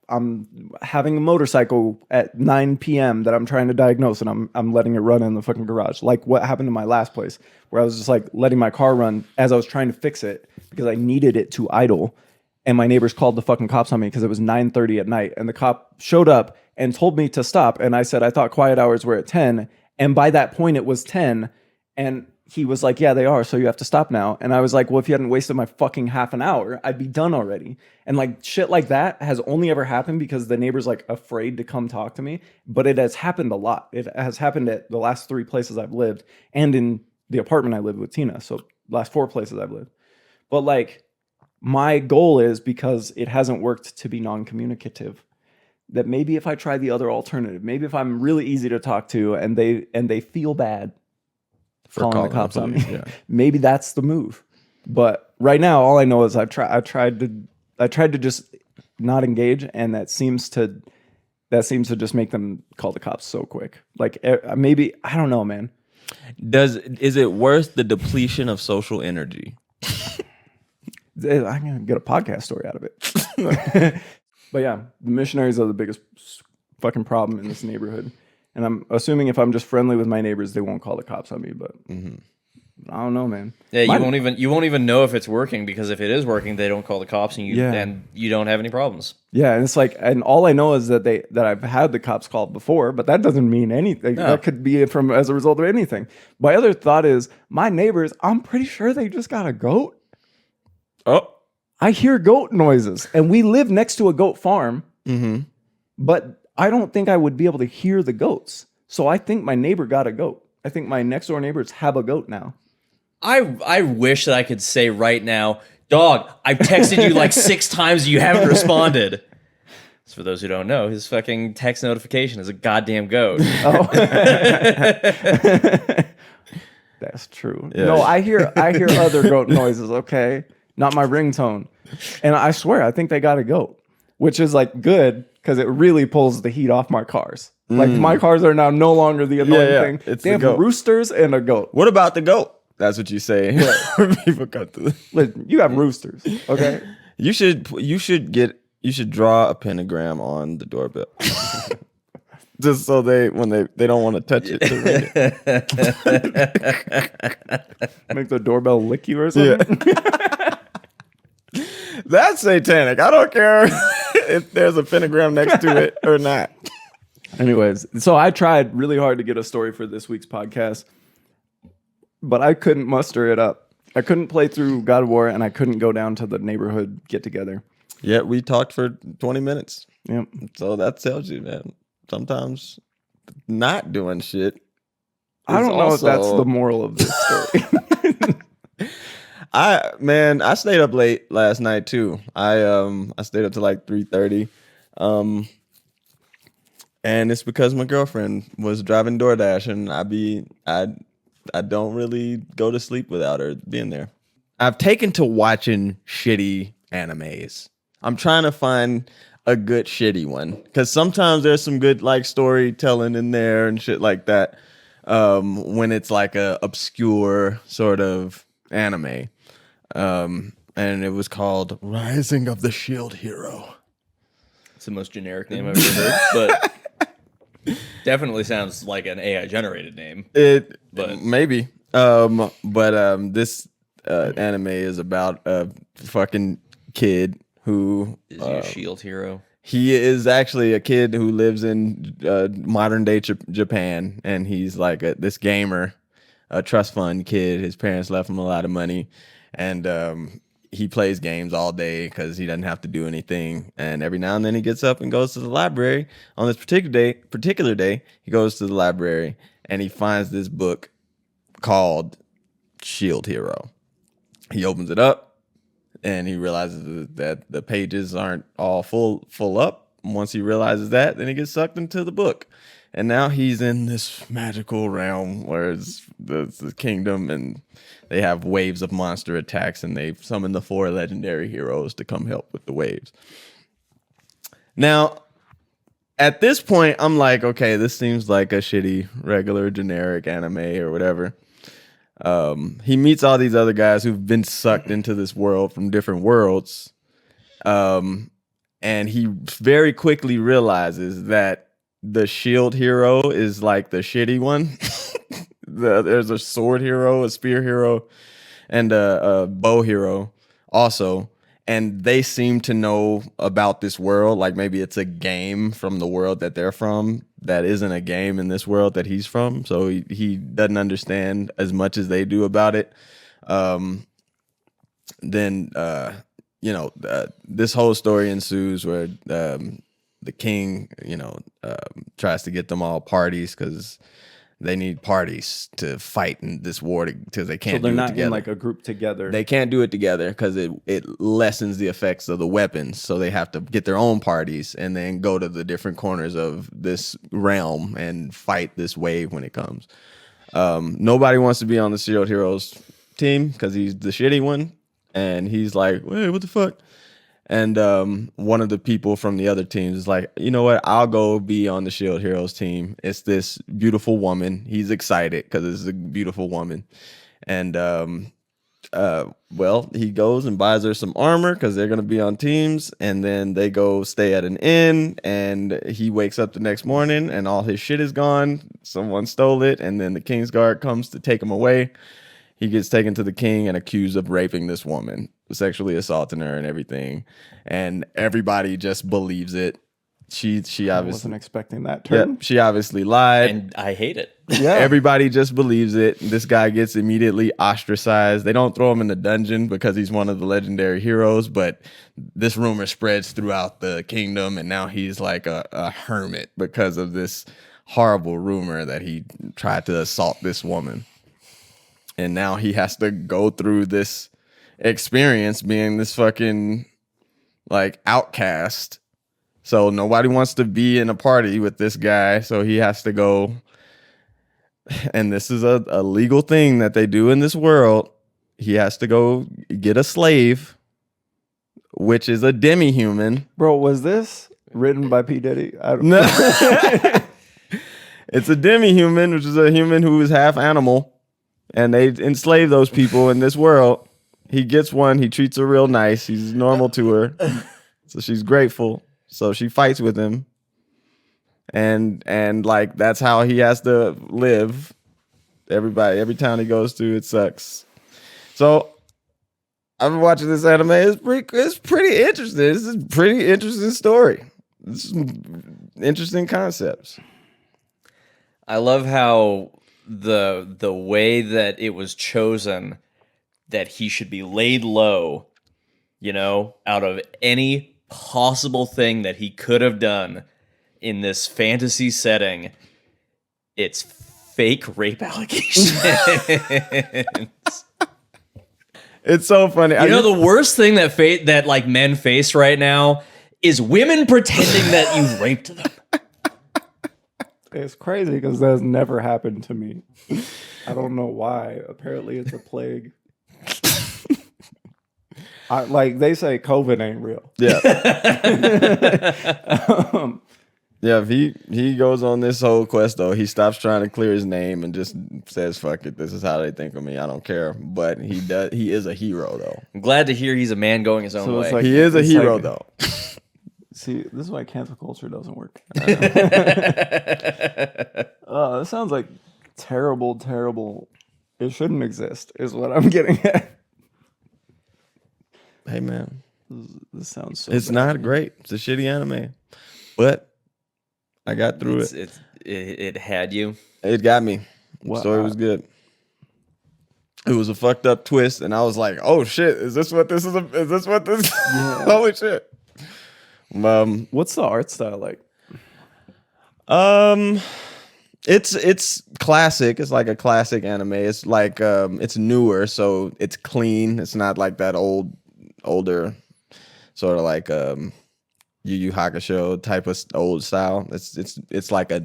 I'm having a motorcycle at 9 p.m. that I'm trying to diagnose and I'm letting it run in the fucking garage. Like what happened to my last place, where I was just like letting my car run as I was trying to fix it because I needed it to idle. And my neighbors called the fucking cops on me because it was 9:30 at night. And the cop showed up and told me to stop. And I said, I thought quiet hours were at 10. And by that point, it was 10. And he was like, yeah, they are. So you have to stop now. And I was like, well, if you hadn't wasted my fucking half an hour, I'd be done already. And like shit like that has only ever happened because the neighbor's like afraid to come talk to me. But it has happened a lot. It has happened at the last 3 places I've lived and in the apartment I lived with Tina. So last 4 places I've lived. But like my goal is, because it hasn't worked to be non-communicative, that maybe if I try the other alternative, maybe if I'm really easy to talk to and they feel bad for calling the cops on me, maybe that's the move. But right now, all I know is I tried to just not engage, and that seems to just make them call the cops so quick. Like maybe, I don't know, man. Is it worth the depletion of social energy? I'm gonna get a podcast story out of it. But yeah, the missionaries are the biggest fucking problem in this neighborhood. And I'm assuming if I'm just friendly with my neighbors, they won't call the cops on me. But I don't know, man. Yeah, you won't even know if it's working, because if it is working, they don't call the cops, and you don't have any problems. Yeah, and it's like, and all I know is that I've had the cops called before, but that doesn't mean anything. No. That could be as a result of anything. My other thought is my neighbors. I'm pretty sure they just got a goat. Oh. I hear goat noises, and we live next to a goat farm, but I don't think I would be able to hear the goats. So I think my neighbor got a goat. I think my next door neighbors have a goat now. I wish that I could say right now, dog, I've texted you like 6 times and you haven't responded. So for those who don't know, his fucking text notification is a goddamn goat. Oh. That's true. Yeah. No, I hear other goat noises, okay? Not my ringtone. And I swear, I think they got a goat, which is like good, because it really pulls the heat off my cars. Like my cars are now no longer the annoying thing. It's They the have goat. roosters and a goat. What about the goat? That's what you say. People come to. Listen, you have roosters, okay? You should draw a pentagram on the doorbell. Just so when they don't want to touch it. To ring it. Make the doorbell lick you or something. That's satanic. I don't care if there's a pentagram next to it or not. Anyways, so I tried really hard to get a story for this week's podcast, but I couldn't muster it up. I couldn't play through God of War, and I couldn't go down to the neighborhood get together. Yeah, we talked for 20 minutes. Yep. So that tells you, man. Sometimes not doing shit. I don't know if that's also- the moral of this story. I stayed up late last night too. I stayed up to like 3:30. And it's because my girlfriend was driving DoorDash, and I don't really go to sleep without her being there. I've taken to watching shitty animes. I'm trying to find a good shitty one, because sometimes there's some good like storytelling in there and shit like that. When it's like a obscure sort of anime. And it was called Rising of the Shield Hero. It's the most generic name I've ever heard, but definitely sounds like an AI generated name. But maybe. This anime is about a fucking kid who Is he a shield hero? he is actually a kid who lives in modern day Japan, and he's like this gamer, a trust fund kid. His parents left him a lot of money, and he plays games all day because he doesn't have to do anything. And every now and then he gets up and goes to the library. On this particular day, he goes to the library and he finds this book called Shield Hero. He opens it up and he realizes that the pages aren't all full up. Once he realizes that, then he gets sucked into the book. And now he's in this magical realm where it's the kingdom, and they have waves of monster attacks, and they summon the 4 legendary heroes to come help with the waves. Now, at this point, I'm like, okay, this seems like a shitty, regular, generic anime or whatever. He meets all these other guys who've been sucked into this world from different worlds. And he very quickly realizes that the shield hero is like the shitty one. There's a sword hero, a spear hero, and a bow hero also. And they seem to know about this world. Like maybe it's a game from the world that they're from that isn't a game in this world that he's from. So he doesn't understand as much as they do about it. This whole story ensues where the king, tries to get them all parties because they need parties to fight in this war because they can't So they're do it not together. in like a group together. They can't do it together because it lessens the effects of the weapons. So they have to get their own parties and then go to the different corners of this realm and fight this wave when it comes. Nobody wants to be on the Shield Heroes team because he's the shitty one. And he's like, "Hey, what the fuck?" And one of the people from the other teams is like, "You know what? I'll go be on the Shield Heroes team. It's this beautiful woman." He's excited because it's a beautiful woman. And he goes and buys her some armor because they're going to be on teams. And then they go stay at an inn. And he wakes up the next morning and all his shit is gone. Someone stole it. And then the Kingsguard comes to take him away. He gets taken to the king and accused of raping this woman, sexually assaulting her and everything. And everybody just believes it. She I obviously wasn't expecting that turn. she obviously lied. And I hate it. Yeah. Everybody just believes it. This guy gets immediately ostracized. They don't throw him in the dungeon because he's one of the legendary heroes, but this rumor spreads throughout the kingdom, and now he's like a hermit because of this horrible rumor that he tried to assault this woman. And now he has to go through this experience being this fucking like outcast. So nobody wants to be in a party with this guy. So he has to go. And this is a legal thing that they do in this world. He has to go get a slave, which is a demi-human. Bro, was this written by P. Diddy. I don't No. It's a demi-human, which is a human who is half animal, and they enslave those people in this world. He gets one. He treats her real nice. He's normal to her, so she's grateful. So she fights with him, and like that's how he has to live. Every town he goes to, it sucks. So I've been watching this anime. It's pretty interesting. This is a pretty interesting story. This is interesting concepts. I love how the way that it was chosen that he should be laid low, you know, out of any possible thing that he could have done in this fantasy setting. It's fake rape allegations. It's so funny. You know, the worst thing that like men face right now is women pretending that you raped them. It's crazy because that's never happened to me. I don't know why. Apparently, it's a plague. Like they say, COVID ain't real. Yeah. Yeah, if he goes on this whole quest though, he stops trying to clear his name and just says, "Fuck it, this is how they think of me. I don't care." But he does. He is a hero though. I'm glad to hear he's a man going his own So way. it's like- He is a It's hero like- though. See, this is why cancel culture doesn't work. This sounds like terrible, terrible. It shouldn't exist, is what I'm getting at. Hey man, This sounds so it's bad. not great. It's a shitty anime, but I got through it. It had you. It got me. Wow. Story was good. It was a fucked up twist, and I was like, "Oh shit! Is this what this is? Is this what this? Holy shit!" What's the art style like? It's classic. It's like a classic anime. It's like it's newer, so it's clean. It's not like that older sort of like Yu Yu Hakusho type of old style. It's like a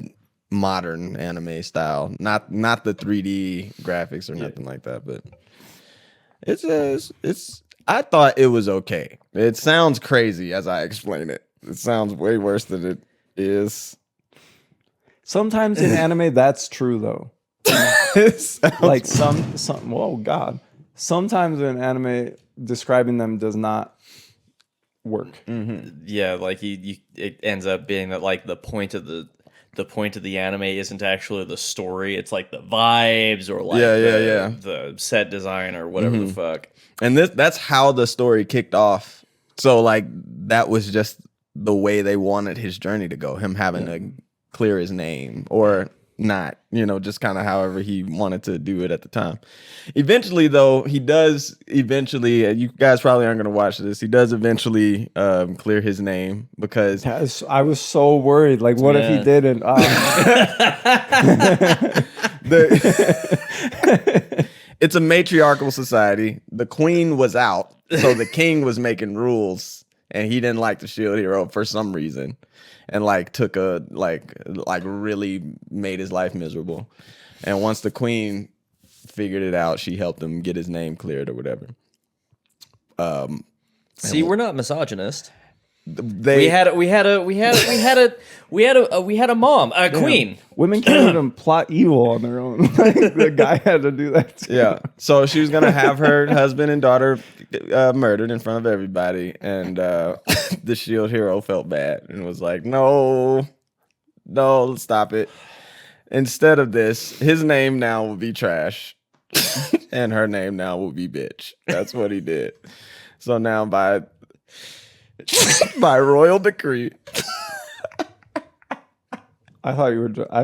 modern anime style, not the 3D graphics or nothing like that. But it's. I thought it was okay. It sounds crazy as I explain it. It sounds way worse than it is. Sometimes in anime, that's true though. It sounds Like some. Oh God. Sometimes in anime, describing them does not work. Yeah, like it ends up being that like the point of the anime isn't actually the story. It's like the vibes or like the set design or whatever the fuck. And that's how the story kicked off. So like that was just the way they wanted his journey to go. Him having to clear his name or not, just kind of however he wanted to do it at the time. Eventually though, you guys probably aren't going to watch this. He does eventually clear his name because I was so worried. Like, what if he didn't? it's a matriarchal society. The queen was out, so the king was making rules, and he didn't like the shield hero for some reason, and like took a like really made his life miserable. And once the queen figured it out, she helped him get his name cleared or whatever. See, we're not misogynist. They We had a mom, a queen. Women can't even plot evil on their own. Like, the guy had to do that too. Yeah. So she was gonna have her husband and daughter murdered in front of everybody, and the shield hero felt bad and was like, "No, stop it." Instead of this, his name now will be Trash, and her name now will be Bitch. That's what he did. So now by royal decree. I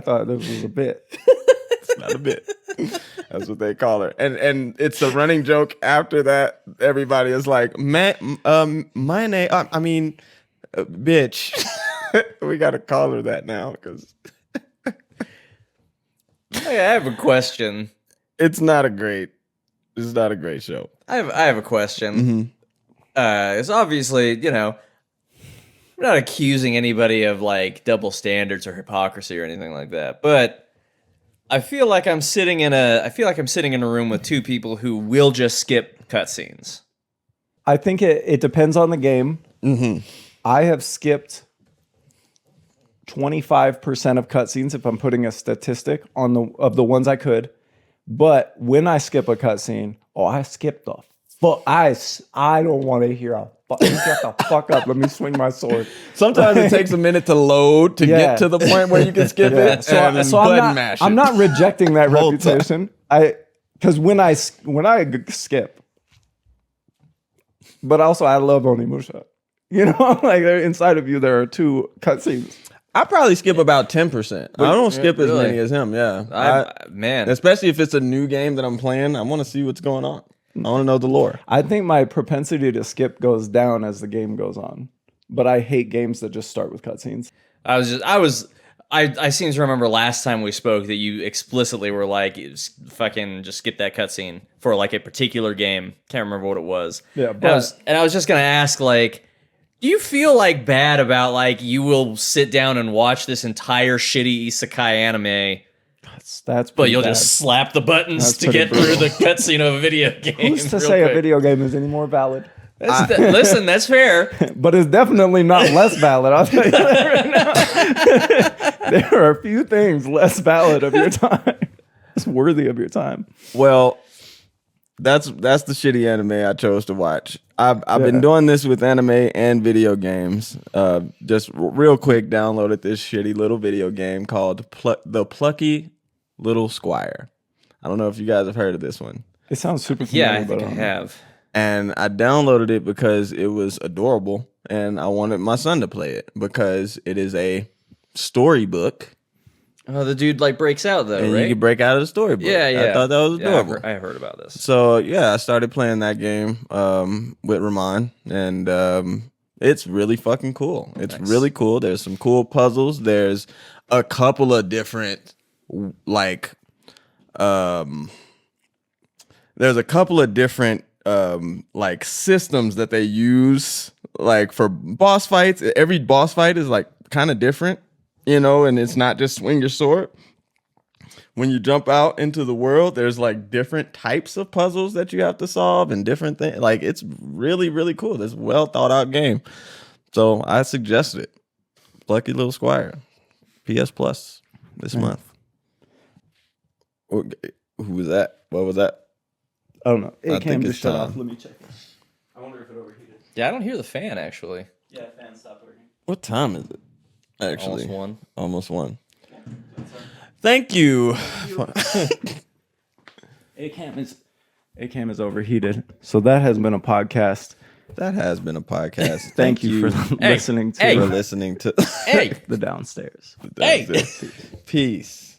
thought this was a bit. It's not a bit. That's what they call her. And it's a running joke after that. Everybody is like, my name, bitch. We got to call her that now because Hey, I have a question. it's not a great show. I have a question. It's obviously, I'm not accusing anybody of like double standards or hypocrisy or anything like that, but I feel like I'm sitting in a room with two people who will just skip cutscenes. I think it depends on the game. I have skipped 25% of cutscenes if I'm putting a statistic on the ones I could. But when I skip a cutscene, I skip the fuck. I don't want to hear a fuck. Shut the fuck up. Let me swing my sword. Sometimes it takes a minute to load to Yeah. get to the point where you can skip it. So, and then so button mash I'm it. not rejecting that Whole time. reputation. Because when I skip, but also I love Onimusha. You know, like inside of you, there are two cutscenes. I probably skip about 10%. I don't skip as really? many as him. Yeah, Man, especially if it's a new game that I'm playing. I want to see what's going on. I want to know the lore. I think my propensity to skip goes down as the game goes on. But I hate games that just start with cutscenes. I seem to remember last time we spoke that you explicitly were like, fucking just skip that cutscene for like a particular game. Can't remember what it was. Yeah, and I was just gonna ask, like, do you feel like bad about like you will sit down and watch this entire shitty isekai anime, That's but pretty you'll bad. just slap the buttons That's to pretty get through the cutscene of a video game? Who's to real say quick? a video game is any more valid? Listen, that's fair. But it's definitely not less valid. I'll tell you that right now. There are a few things less valid of your time. It's worthy of your time. Well, that's the shitty anime I chose to watch. I've been doing this with anime and video games. Just real quick, downloaded this shitty little video game called The Plucky Little Squire. I don't know if you guys have heard of this one. It sounds super familiar. Yeah, I think but, I have. And I downloaded it because it was adorable and I wanted my son to play it because it is a storybook. Oh, the dude like breaks out though, And right? you can break out of the storybook. Yeah, yeah. I thought that was Yeah, adorable. I heard about this. So yeah, I started playing that game with Ramon, and it's really fucking cool. It's really cool. There's some cool puzzles. There's a couple of different like like systems that they use like for boss fights. Every boss fight is like kind of different, you know, and it's not just swing your sword. When you jump out into the world, there's like different types of puzzles that you have to solve and different things. Like it's really, really cool. It's a well thought out game. So I suggested it. Lucky Little Squire. PS Plus this month. Who was that? What was that? I don't know. It I came think to it's shut time. off. Let me check. I wonder if it overheated. Yeah, I don't hear the fan actually. Yeah, fan stopped working. What time is it? Actually, Almost one. Thank you. ACAM is overheated. So that has been a podcast. That has been a podcast. Thank you for listening to for listening to Hey, the downstairs. hey. Peace.